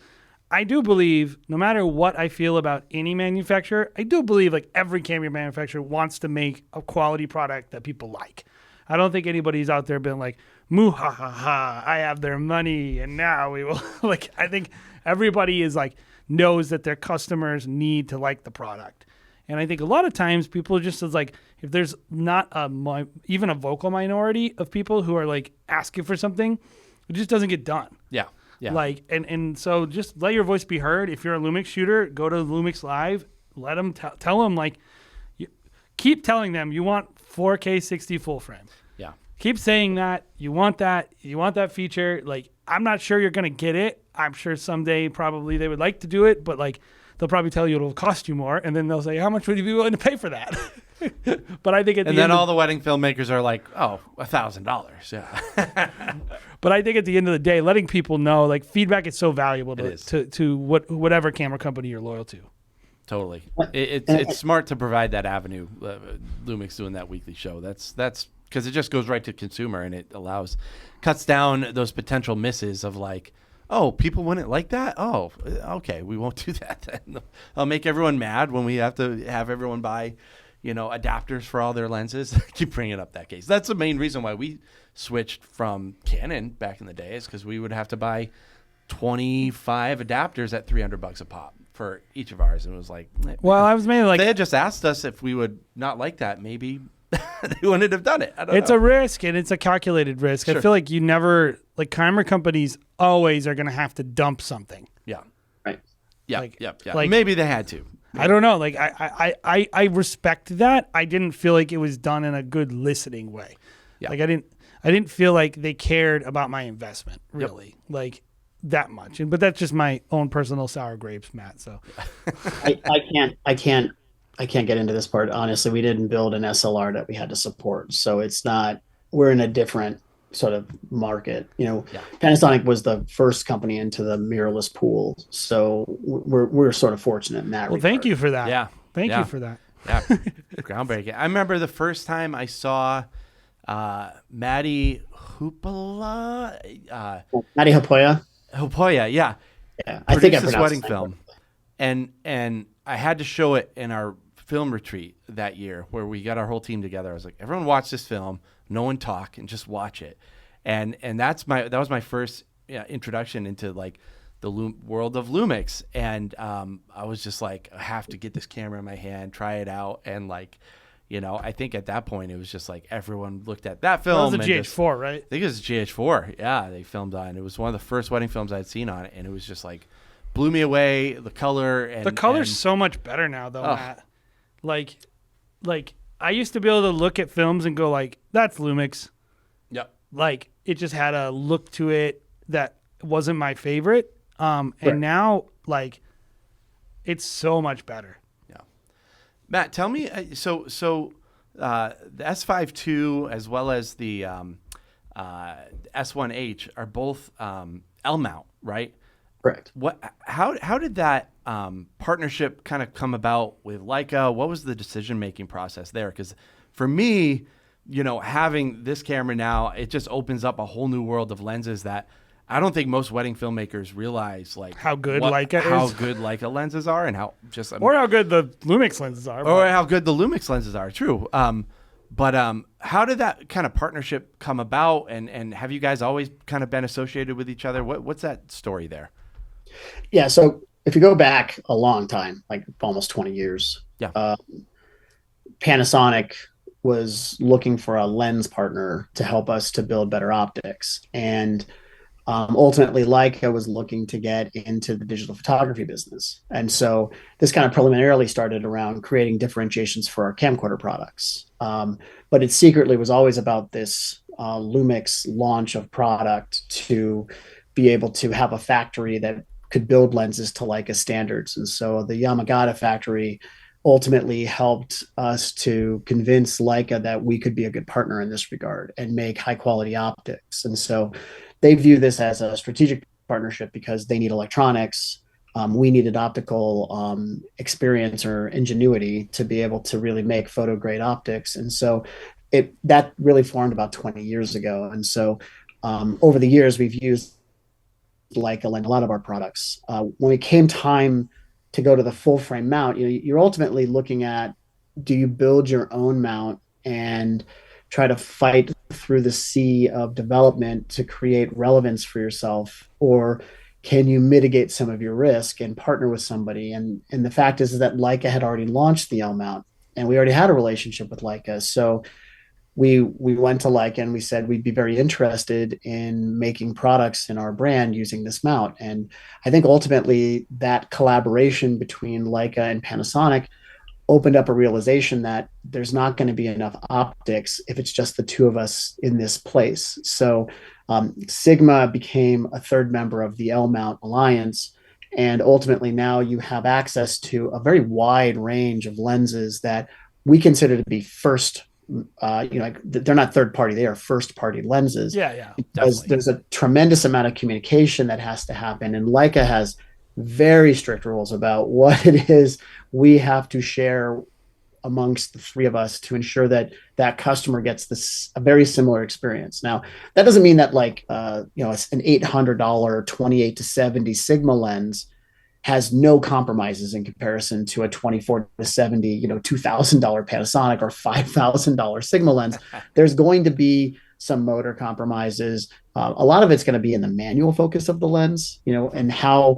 I do believe, no matter what I feel about any manufacturer, I do believe every camera manufacturer wants to make a quality product that people like. I don't think anybody's out there been like, moo ha ha ha, I have their money and now we will. I think everybody is knows that their customers need to like the product. And I think a lot of times people just is if there's not even a vocal minority of people who are asking for something, it just doesn't get done. Yeah. Yeah. And so just let your voice be heard. If you're a Lumix shooter, go to Lumix Live. Let them tell them keep telling them you want 4K 60 full frame. Yeah. Keep saying that you want that feature. I'm not sure you're gonna get it. I'm sure someday probably they would like to do it, but they'll probably tell you it'll cost you more, and then they'll say, "How much would you be willing to pay for that?" But I think all the wedding filmmakers are like, "Oh, $1,000." Yeah. But I think at the end of the day, letting people know, feedback is so valuable to whatever camera company you're loyal to. Totally. It's smart to provide that avenue. Lumix doing that weekly show. That's because it just goes right to consumer, and it cuts down those potential misses of oh, people wouldn't like that? Oh, okay, we won't do that then. I'll make everyone mad when we have to have everyone buy, adapters for all their lenses. Keep bringing up that case. That's the main reason why we switched from Canon back in the day, is because we would have to buy 25 adapters at $300 a pop for each of ours. And it was I was mainly they had just asked us if we would not like that. Maybe they wouldn't have done it. I don't know. It's a risk, and it's a calculated risk. Sure. I feel like you never, camera companies always are going to have to dump something. Yeah. Right. Yeah. Yeah. Maybe they had to. I don't know. I respect that. I didn't feel like it was done in a good listening way. Yeah. I didn't feel like they cared about my investment really, that much. But that's just my own personal sour grapes, Matt. So I can't get into this part. Honestly, we didn't build an SLR that we had to support. So we're in a different sort of market. Panasonic was the first company into the mirrorless pool. So we're sort of fortunate in that regard. Thank you for that. Yeah. Thank you for that. Yeah. Groundbreaking. I remember the first time I saw Maddie Hopoya. Hopoya, yeah. Yeah, I think I produced this wedding film. And I had to show it in our film retreat that year where we got our whole team together. I was like, everyone watch this film, no one talk, and just watch it. And that was my first introduction into the world of Lumix. And I was just I have to get this camera in my hand, try it out, and I think at that point it was just like everyone looked at that That film. was a and GH4, right? I think it was GH4. Yeah, they filmed on. It was one of the first wedding films I'd seen on it, and it was just like blew me away. The color and The color's so much better now, though, Oh. Matt. Like I used to be able to look at films and go like, "That's Lumix." Yep. Like it just had a look to it that wasn't my favorite. Right. And now like it's so much better. Yeah. Matt, tell me. So the S5 II as well as the S1H are both L mount, right? Correct. How did that partnership kind of come about with Leica? What was the decision making process there? Because for me, having this camera now, it just opens up a whole new world of lenses that I don't think most wedding filmmakers realize, like How good Leica how is. good Leica lenses are, and how just Or how good the Lumix lenses are. or how good the Lumix lenses are. True. But how did that kind of partnership come about? And have you guys always kind of been associated with each other? What's that story there? Yeah. So if you go back a long time, like almost 20 years, Yeah. Panasonic was looking for a lens partner to help us to build better optics. And ultimately, Leica was looking to get into the digital photography business. And so this kind of preliminarily started around creating differentiations for our camcorder products. But it secretly was always about this Lumix launch of product to be able to have a factory that could build lenses to Leica standards. And so the Yamagata factory ultimately helped us to convince Leica that we could be a good partner in this regard and make high quality optics. And so they view this as a strategic partnership because they need electronics. We needed optical experience or ingenuity to be able to really make photo grade optics. And so that really formed about 20 years ago. And so over the years, we've used Leica in a lot of our products. When it came time to go to the full frame mount, you're ultimately looking at, do you build your own mount and try to fight through the sea of development to create relevance for yourself, or can you mitigate some of your risk and partner with somebody? And the fact is that Leica had already launched the L mount, and we already had a relationship with Leica. So we went to Leica and we said we'd be very interested in making products in our brand using this mount. And I think ultimately that collaboration between Leica and Panasonic opened up a realization that there's not going to be enough optics if it's just the two of us in this place. So Sigma became a third member of the L Mount Alliance. And ultimately now you have access to a very wide range of lenses that we consider to be first, they're not third party, they are first party lenses. Yeah, Because definitely. there's a tremendous amount of communication that has to happen. And Leica has very strict rules about what it is we have to share amongst the three of us to ensure that that customer gets a very similar experience. Now, that doesn't mean that it's an $800 28 to 70 Sigma lens has no compromises in comparison to a 24 to 70, $2,000 Panasonic or $5,000 Sigma lens. There's going to be some motor compromises. A lot of it's going to be in the manual focus of the lens, and how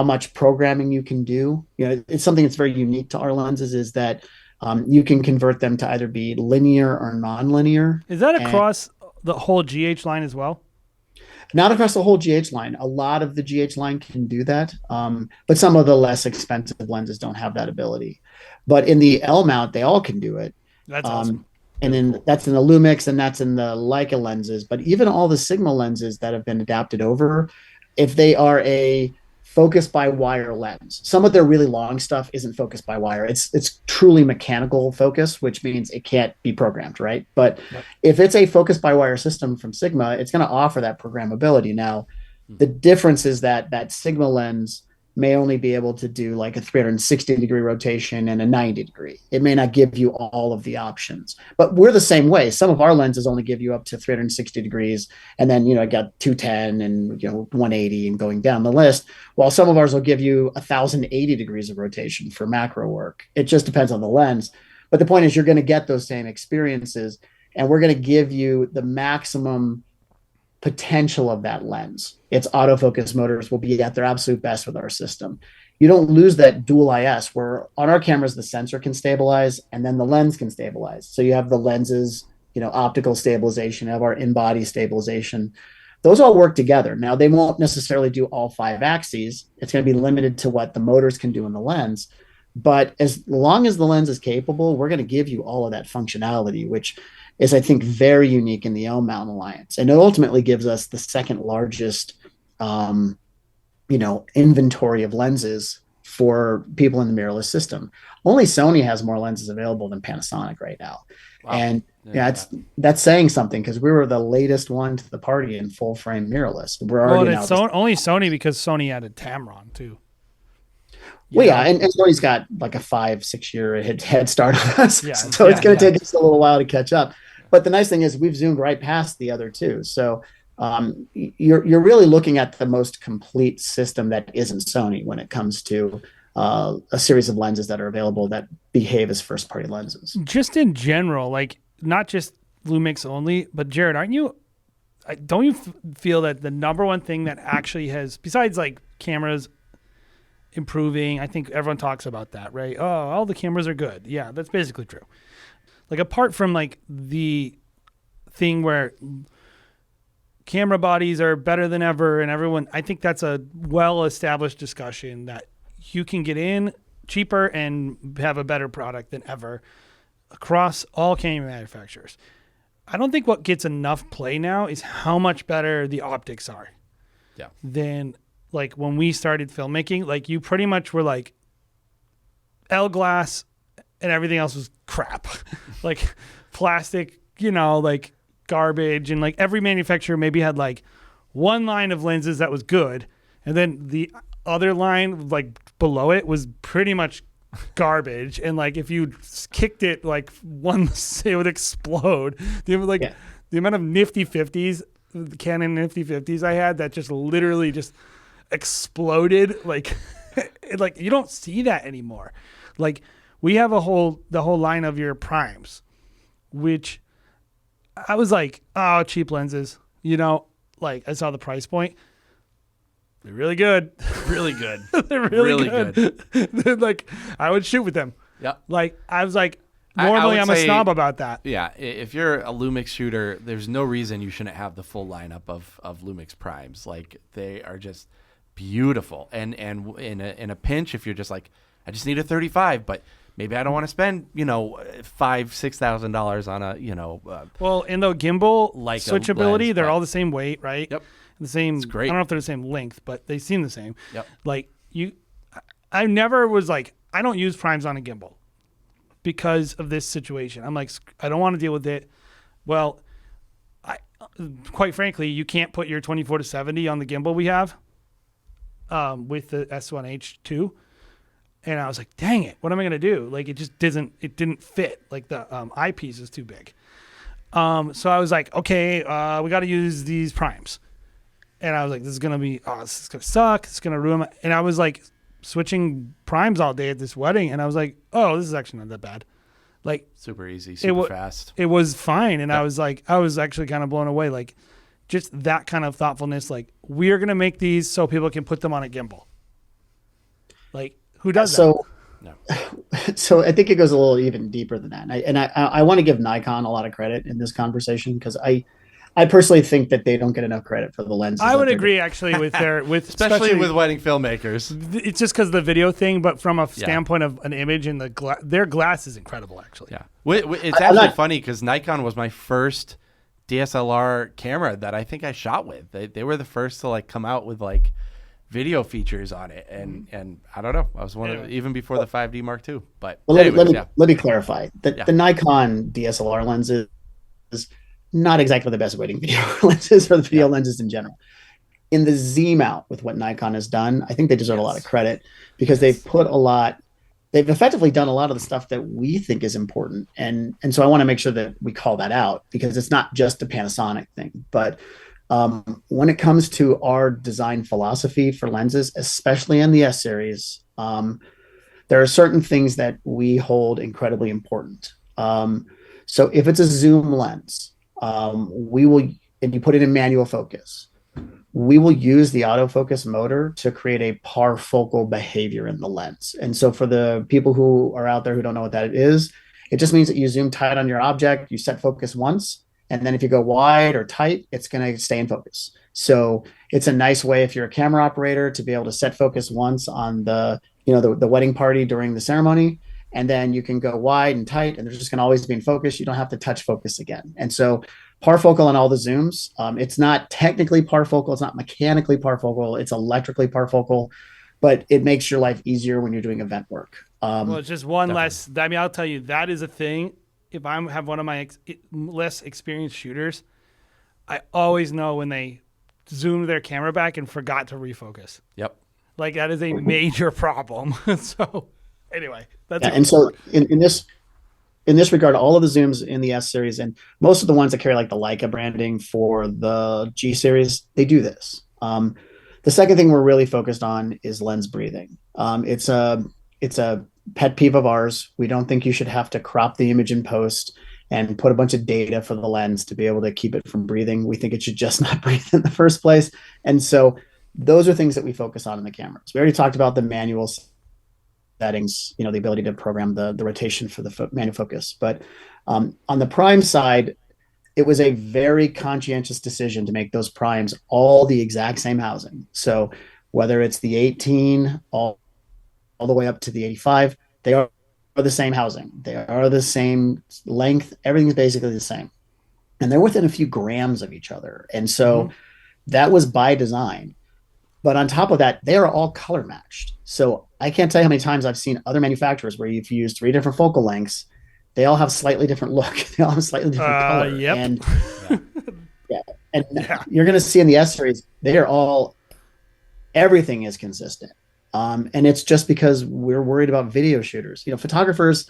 much programming you can do. It's something that's very unique to our lenses is that you can convert them to either be linear or non-linear. Is that across the whole GH line as well? Not across the whole GH line. A lot of the GH line can do that, but some of the less expensive lenses don't have that ability. But in the L mount, they all can do it. That's awesome. And then that's in the Lumix and that's in the Leica lenses. But even all the Sigma lenses that have been adapted over, if they are a focus by wire lens, some of their really long stuff isn't focused by wire. It's truly mechanical focus, which means it can't be programmed, right? But if it's a focus by wire system from Sigma, it's going to offer that programmability. Now, the difference is that Sigma lens may only be able to do like a 360 degree rotation and a 90 degree. It may not give you all of the options, but we're the same way. Some of our lenses only give you up to 360 degrees. And then, I got 210 and, 180 and going down the list, while some of ours will give you 1,080 degrees of rotation for macro work. It just depends on the lens. But the point is you're going to get those same experiences, and we're going to give you the maximum potential of that lens. Its autofocus motors will be at their absolute best with our system. you don't lose that dual IS where on our cameras, the sensor can stabilize and then the lens can stabilize. So you have the lenses, optical stabilization, you have our in-body stabilization. Those all work together. Now, they won't necessarily do all 5 axes. It's going to be limited to what the motors can do in the lens. But as long as the lens is capable, we're going to give you all of that functionality, which is, I think, very unique in the L mount alliance. And it ultimately gives us the second largest, inventory of lenses for people in the mirrorless system. Only Sony has more lenses available than Panasonic right now. Wow. And that's saying something, because we were the latest one to the party in full frame mirrorless. We're already only Sony, because Sony added Tamron too. And Sony's got like a 5-6 year head start on us, so it's going to take us a little while to catch up. But the nice thing is we've zoomed right past the other two, so you're really looking at the most complete system that isn't Sony when it comes to a series of lenses that are available that behave as first party lenses. Just in general, like not just Lumix only, but Jared, don't you feel that the number one thing that actually has, besides like cameras improving, I think everyone talks about that, right? Oh, all the cameras are good. Yeah, that's basically true. Like apart from like the thing where camera bodies are better than ever and everyone, I think that's a well-established discussion that you can get in cheaper and have a better product than ever across all camera manufacturers. I don't think what gets enough play now is how much better the optics are. Yeah. Than like when we started filmmaking, like you pretty much were like L glass and everything else was crap. Like plastic, like garbage, and like every manufacturer maybe had like one line of lenses that was good, and then the other line like below it was pretty much garbage, and like if you kicked it like once it would explode. The amount of nifty 50s, the Canon nifty 50s I had that just literally just exploded, like like you don't see that anymore. Like we have the whole line of your primes, which I was like, oh, cheap lenses, like I saw the price point. They're really good. Really good. They're really good. They're like, I would shoot with them. Yeah. Like, I was like, normally I'm a snob about that. Yeah. If you're a Lumix shooter, there's no reason you shouldn't have the full lineup of Lumix primes. Like, they are just beautiful. And in a pinch, if you're just like, I just need a 35, but maybe I don't want to spend, $5,000-$6,000 on a, well, in the gimbal like switchability, lens, they're all the same weight, right? Yep. The same. It's great. I don't know if they're the same length, but they seem the same. Yep. Like I never was like, I don't use primes on a gimbal because of this situation. I'm like, I don't want to deal with it. Well, quite frankly, you can't put your 24-70 on the gimbal we have with the S1H2. And I was like, dang it, what am I going to do? Like, it just didn't fit. Like the eyepiece is too big. So I was like, okay, we got to use these primes. And I was like, this is going to suck. It's going to ruin my, and I was like switching primes all day at this wedding. And I was like, oh, this is actually not that bad. Like super easy, super fast. It was fine. And yep. I was actually kind of blown away. Like just that kind of thoughtfulness. Like we're going to make these so people can put them on a gimbal. Like who does that? No. So I think it goes a little even deeper than that. And I want to give Nikon a lot of credit in this conversation, because I personally think that they don't get enough credit for the lenses. I would agree actually with especially with wedding filmmakers. It's just because of the video thing, but from a standpoint of an image and their glass is incredible actually. Yeah, it's actually funny because Nikon was my first DSLR camera that I think I shot with. They were the first to like come out with like video features on it, and I don't know, I was one of even before the 5D Mark II. But let me clarify the Nikon DSLR lenses is not exactly the best wedding video lenses or the video lenses in general. In the Z mount with what Nikon has done, I think they deserve a lot of credit, because they've effectively done a lot of the stuff that we think is important, and so I want to make sure that we call that out, because it's not just a Panasonic thing. But when it comes to our design philosophy for lenses, especially in the S series, there are certain things that we hold incredibly important. So if it's a zoom lens, we will, and you put it in manual focus, we will use the autofocus motor to create a parfocal behavior in the lens. And so for the people who are out there who don't know what that is, it just means that you zoom tight on your object, you set focus once, and then if you go wide or tight, it's going to stay in focus. So it's a nice way if you're a camera operator to be able to set focus once on the wedding party during the ceremony, and then you can go wide and tight, and they're just going to always be in focus. You don't have to touch focus again. And so parfocal on all the zooms. It's not technically parfocal. It's not mechanically parfocal. It's electrically parfocal, but it makes your life easier when you're doing event work. Well, it's just one definitely. less. I mean, I'll tell you, that is a thing. If I have one of my less experienced shooters, I always know when they zoomed their camera back and forgot to refocus. Yep. Like, that is a major problem. So anyway, that's and so in this regard, all of the zooms in the S series and most of the ones that carry like the Leica branding for the G series, they do this. The second thing we're really focused on is lens breathing. It's a pet peeve of ours. We don't think you should have to crop the image in post and put a bunch of data for the lens to be able to keep it from breathing. We think it should just not breathe in the first place. And so those are things that we focus on in the cameras. We already talked about the manual settings, the ability to program the rotation for the manual focus. But on the prime side, it was a very conscientious decision to make those primes all the exact same housing. So whether it's the 18 all the way up to the 85, they are the same housing. They are the same length. Everything's basically the same. And they're within a few grams of each other. And so that was by design. But on top of that, they are all color matched. So I can't tell you how many times I've seen other manufacturers where you've used 3 different focal lengths. They all have slightly different look. They all have slightly different color. Yep. And you're going to see in the S series, they are all, everything is consistent. And it's just because we're worried about video shooters. Photographers,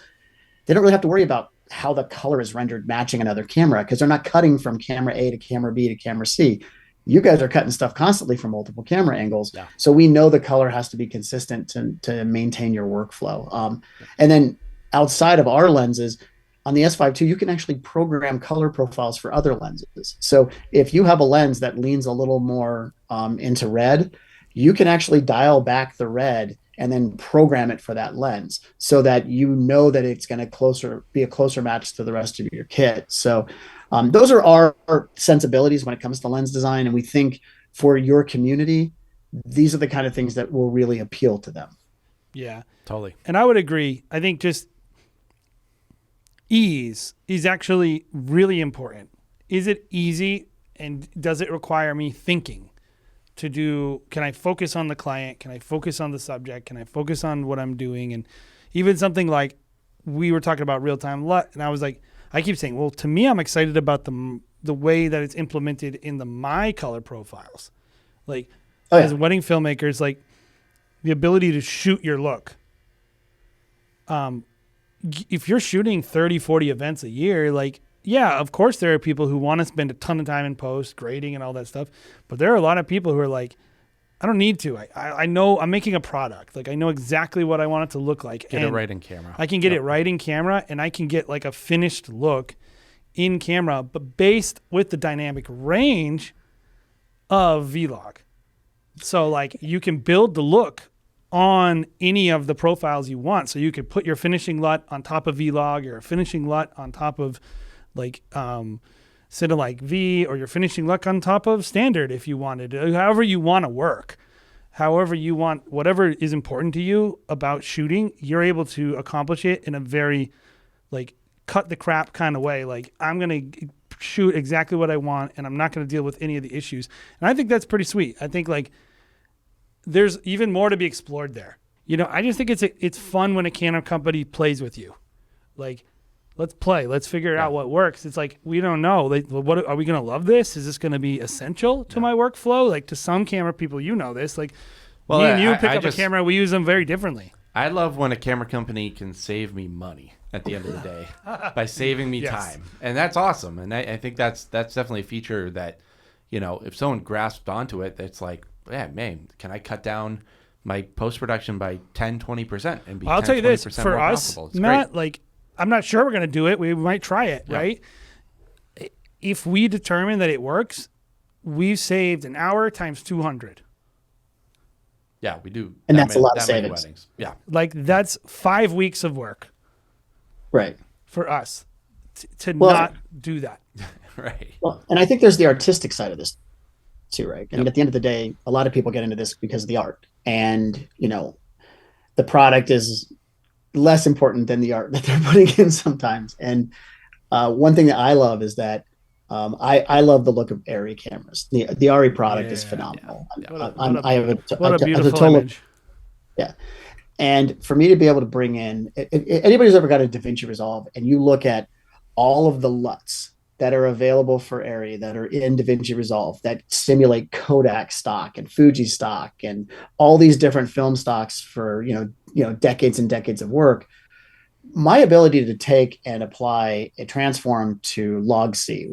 they don't really have to worry about how the color is rendered matching another camera because they're not cutting from camera A to camera B to camera C. You guys are cutting stuff constantly from multiple camera angles. Yeah. So we know the color has to be consistent to maintain your workflow. And then outside of our lenses, on the S5 II, you can actually program color profiles for other lenses. So if you have a lens that leans a little more into red, you can actually dial back the red and then program it for that lens so that you know that it's going to be a closer match to the rest of your kit. So those are our sensibilities when it comes to lens design. And we think for your community, these are the kind of things that will really appeal to them. Yeah, totally. And I would agree. I think just ease is actually really important. Is it easy, and does it require me thinking to do? Can I focus on the client? Can I focus on the subject? Can I focus on what I'm doing? And even something like we were talking about real-time LUT, and I was like, I keep saying, well, to me, I'm excited about the way that it's implemented in my color profiles. Like, as wedding filmmakers, like the ability to shoot your look. If you're shooting 30, 40 events a year, like, yeah, of course there are people who want to spend a ton of time in post, grading and all that stuff. But there are a lot of people who are like, I don't need to. I know I'm making a product. Like, I know exactly what I want it to look like. Get it right in camera. I can get it right in camera, and I can get like a finished look in camera, but based with the dynamic range of Vlog. So like you can build the look on any of the profiles you want. So you could put your finishing LUT on top of Vlog, or a finishing LUT on top of like Cinelike V, or your finishing LUT on top of standard if you wanted. However you want to work. However you want, whatever is important to you about shooting, you're able to accomplish it in a very like cut the crap kind of way. Like, I'm going to shoot exactly what I want, and I'm not going to deal with any of the issues. And I think that's pretty sweet. I think like there's even more to be explored there. I just think it's fun when a camera company plays with you. Like, let's play. Let's figure out what works. It's like, we don't know. Like, what are we going to love this? Is this going to be essential to my workflow? Like, to some camera people, this. Like, me and you pick up a camera, we use them very differently. I love when a camera company can save me money at the end of the day by saving me time. And that's awesome. And I think that's definitely a feature that, if someone grasped onto it, that's like, yeah, man, can I cut down my post-production by 10, 20% and be I'll tell you this, for us, it's Matt, great. like, I'm not sure we're going to do it. We might try it, right? If we determine that it works, we've saved an hour times 200. Yeah, we do. And that's a lot of that many savings. weddings. Yeah. Like that's 5 weeks of work Right. for us to Well, not do that. Right. Well, and I think there's the artistic side of this too, right? I mean, at the end of the day, a lot of people get into this because of the art, and the product is less important than the art that they're putting in sometimes. And one thing that I love is that I love the look of ARRI cameras. The ARRI product is phenomenal. I have a beautiful total image. Yeah. And for me to be able to bring in, if anybody's ever got a DaVinci Resolve and you look at all of the LUTs that are available for ARRI that are in DaVinci Resolve that simulate Kodak stock and Fuji stock and all these different film stocks for, decades and decades of work, my ability to take and apply a transform to log C,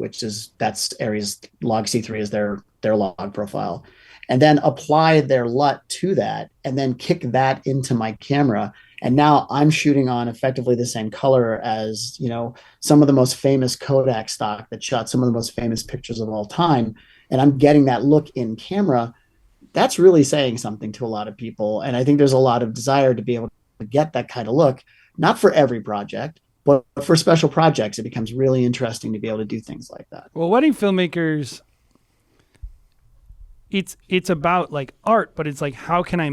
that's ARRI's log C3 is their log profile, and then apply their LUT to that and then kick that into my camera. And now I'm shooting on effectively the same color as, some of the most famous Kodak stock that shot some of the most famous pictures of all time. And I'm getting that look in camera. That's really saying something to a lot of people. And I think there's a lot of desire to be able to get that kind of look, not for every project, but for special projects. It becomes really interesting to be able to do things like that. Well, wedding filmmakers, it's about like art, but it's like how can I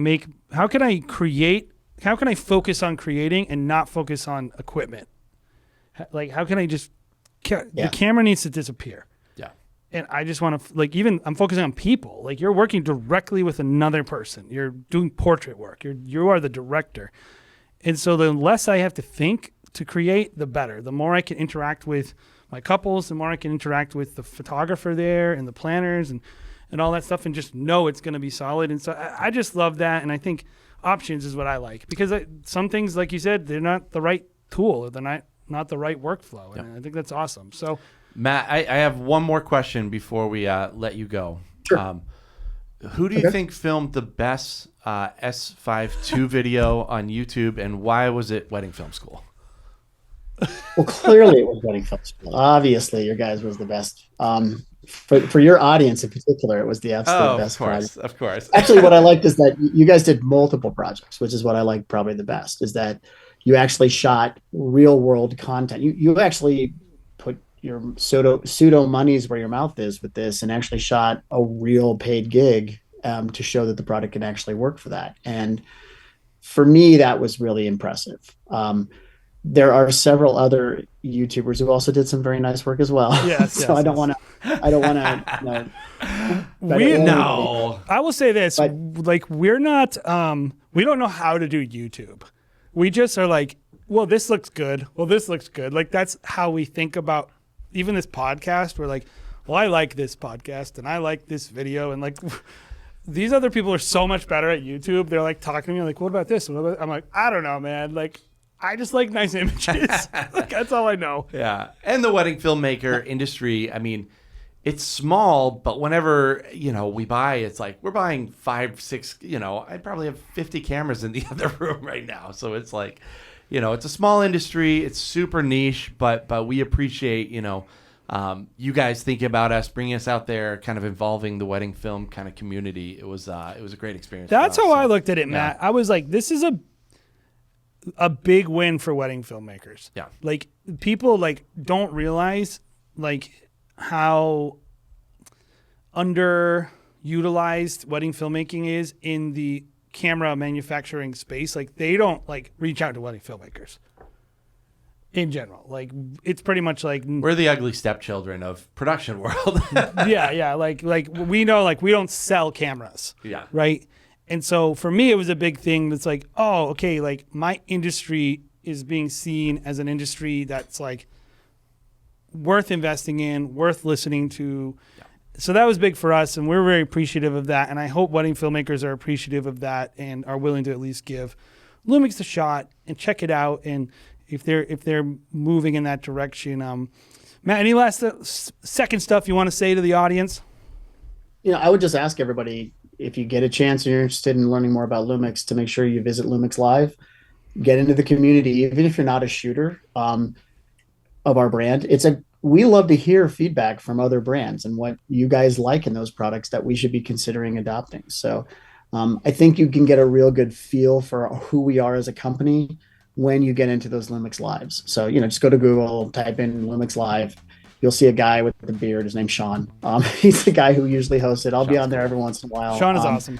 focus on creating and not focus on equipment? Like how can I just the camera needs to disappear. Yeah. And I just want to I'm focusing on people. Like you're working directly with another person. You're doing portrait work. You are the director. And so the less I have to think to create, the better. The more I can interact with my couples, the more I can interact with the photographer there and the planners and all that stuff, and just know it's going to be solid. And so I just love that. And I think options is what I like, because some things, like you said, they're not the right tool, or they're not the right workflow. And I think that's awesome. So Matt, I have one more question before we let you go. Sure. Who do you think filmed the best S5 II video on YouTube, and why was it Wedding Film School? Well, clearly it was Wedding Film School. Obviously, your guys was the best. For your audience in particular, it was the absolute best project. Of course. Actually, what I liked is that you guys did multiple projects, which is what I liked probably the best, is that you actually shot real world content. You actually put your pseudo money's where your mouth is with this, and actually shot a real paid gig to show that the product can actually work for that. And for me, that was really impressive. There are several other YouTubers who also did some very nice work as well. Yes. So I don't want to. I will say this: we're not. We don't know how to do YouTube. We just are like, well, this looks good. Well, this looks good. Like that's how we think about even this podcast. We're like, well, I like this podcast and I like this video, and like these other people are so much better at YouTube. They're like talking to me like, what about this? I'm like, I don't know, man. Like. I just like nice images. Like, that's all I know. Yeah. And the wedding filmmaker industry, I mean, it's small, but whenever, we buy, it's like we're buying 5, 6, I probably have 50 cameras in the other room right now. So it's like, it's a small industry. It's super niche, but we appreciate, you guys thinking about us, bringing us out there, kind of involving the wedding film kind of community. It was a great experience. That's how I looked at it, Matt. I was like, this is a big win for wedding filmmakers. Yeah. Like people don't realize how underutilized wedding filmmaking is in the camera manufacturing space. Like they don't reach out to wedding filmmakers in general. Like it's pretty much like we're the ugly stepchildren of production world. Yeah. Like we know we don't sell cameras. Yeah. Right. And so for me, it was a big thing that's like, oh, okay, like my industry is being seen as an industry that's worth investing in, worth listening to. Yeah. So that was big for us, and we're very appreciative of that. And I hope wedding filmmakers are appreciative of that and are willing to at least give LUMIX a shot and check it out. And if they're moving in that direction, Matt, any last second stuff you want to say to the audience? I would just ask everybody, if you get a chance and you're interested in learning more about LUMIX, to make sure you visit LUMIX Live, get into the community, even if you're not a shooter of our brand. It's a we love to hear feedback from other brands and what you guys like in those products that we should be considering adopting. So I think you can get a real good feel for who we are as a company when you get into those Lumix Lives. So, just go to Google, type in Lumix Live. You'll see a guy with a beard. His name's Sean. He's the guy who usually hosts it. I'll be on there every once in a while. Sean is awesome.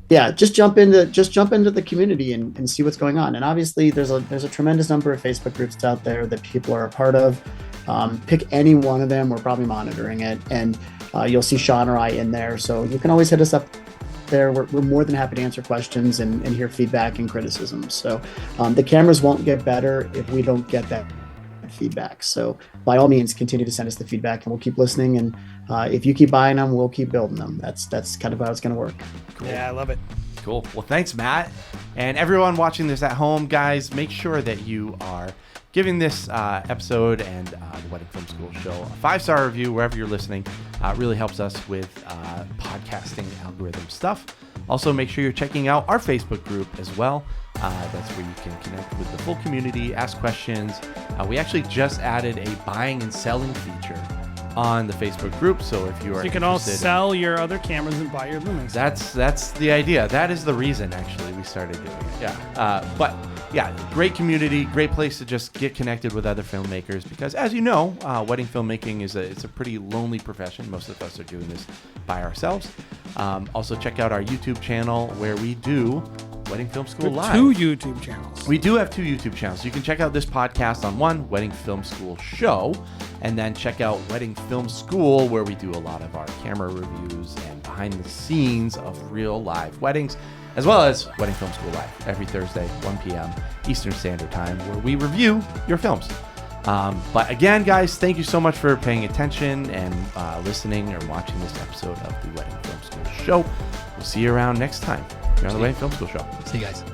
Yeah, just jump into the community and see what's going on. And obviously, there's a tremendous number of Facebook groups out there that people are a part of. Pick any one of them. We're probably monitoring it, and you'll see Sean or I in there. So you can always hit us up there. We're more than happy to answer questions and hear feedback and criticism. So the cameras won't get better if we don't get that feedback. So by all means, continue to send us the feedback, and we'll keep listening. And if you keep buying them, we'll keep building them. That's kind of how it's going to work. Cool. Yeah, I love it. Cool. Well, thanks, Matt. And everyone watching this at home, guys, make sure that you are giving this episode and the Wedding Film School show a 5-star review wherever you're listening. It really helps us with podcasting algorithm stuff. Also, make sure you're checking out our Facebook group as well. That's where you can connect with the full community, ask questions. We actually just added a buying and selling feature on the Facebook group. So if you are So you can all sell your other cameras and buy your Lumix. That's the idea. That is the reason actually we started doing it. Yeah. But yeah, great community, great place to just get connected with other filmmakers, because as you know, wedding filmmaking it's a pretty lonely profession. Most of us are doing this by ourselves. Also check out our YouTube channel where we do Wedding Film School Live. 2 YouTube channels. We do have 2 YouTube channels. You can check out this podcast on one, Wedding Film School Show, and then check out Wedding Film School, where we do a lot of our camera reviews and behind the scenes of real live weddings, as well as Wedding Film School Live every Thursday, 1 p.m. Eastern Standard Time, where we review your films. But again, guys, thank you so much for paying attention and listening or watching this episode of the Wedding Film School Show. We'll see you around next time. You're on the Wedding Film School Show. See you guys.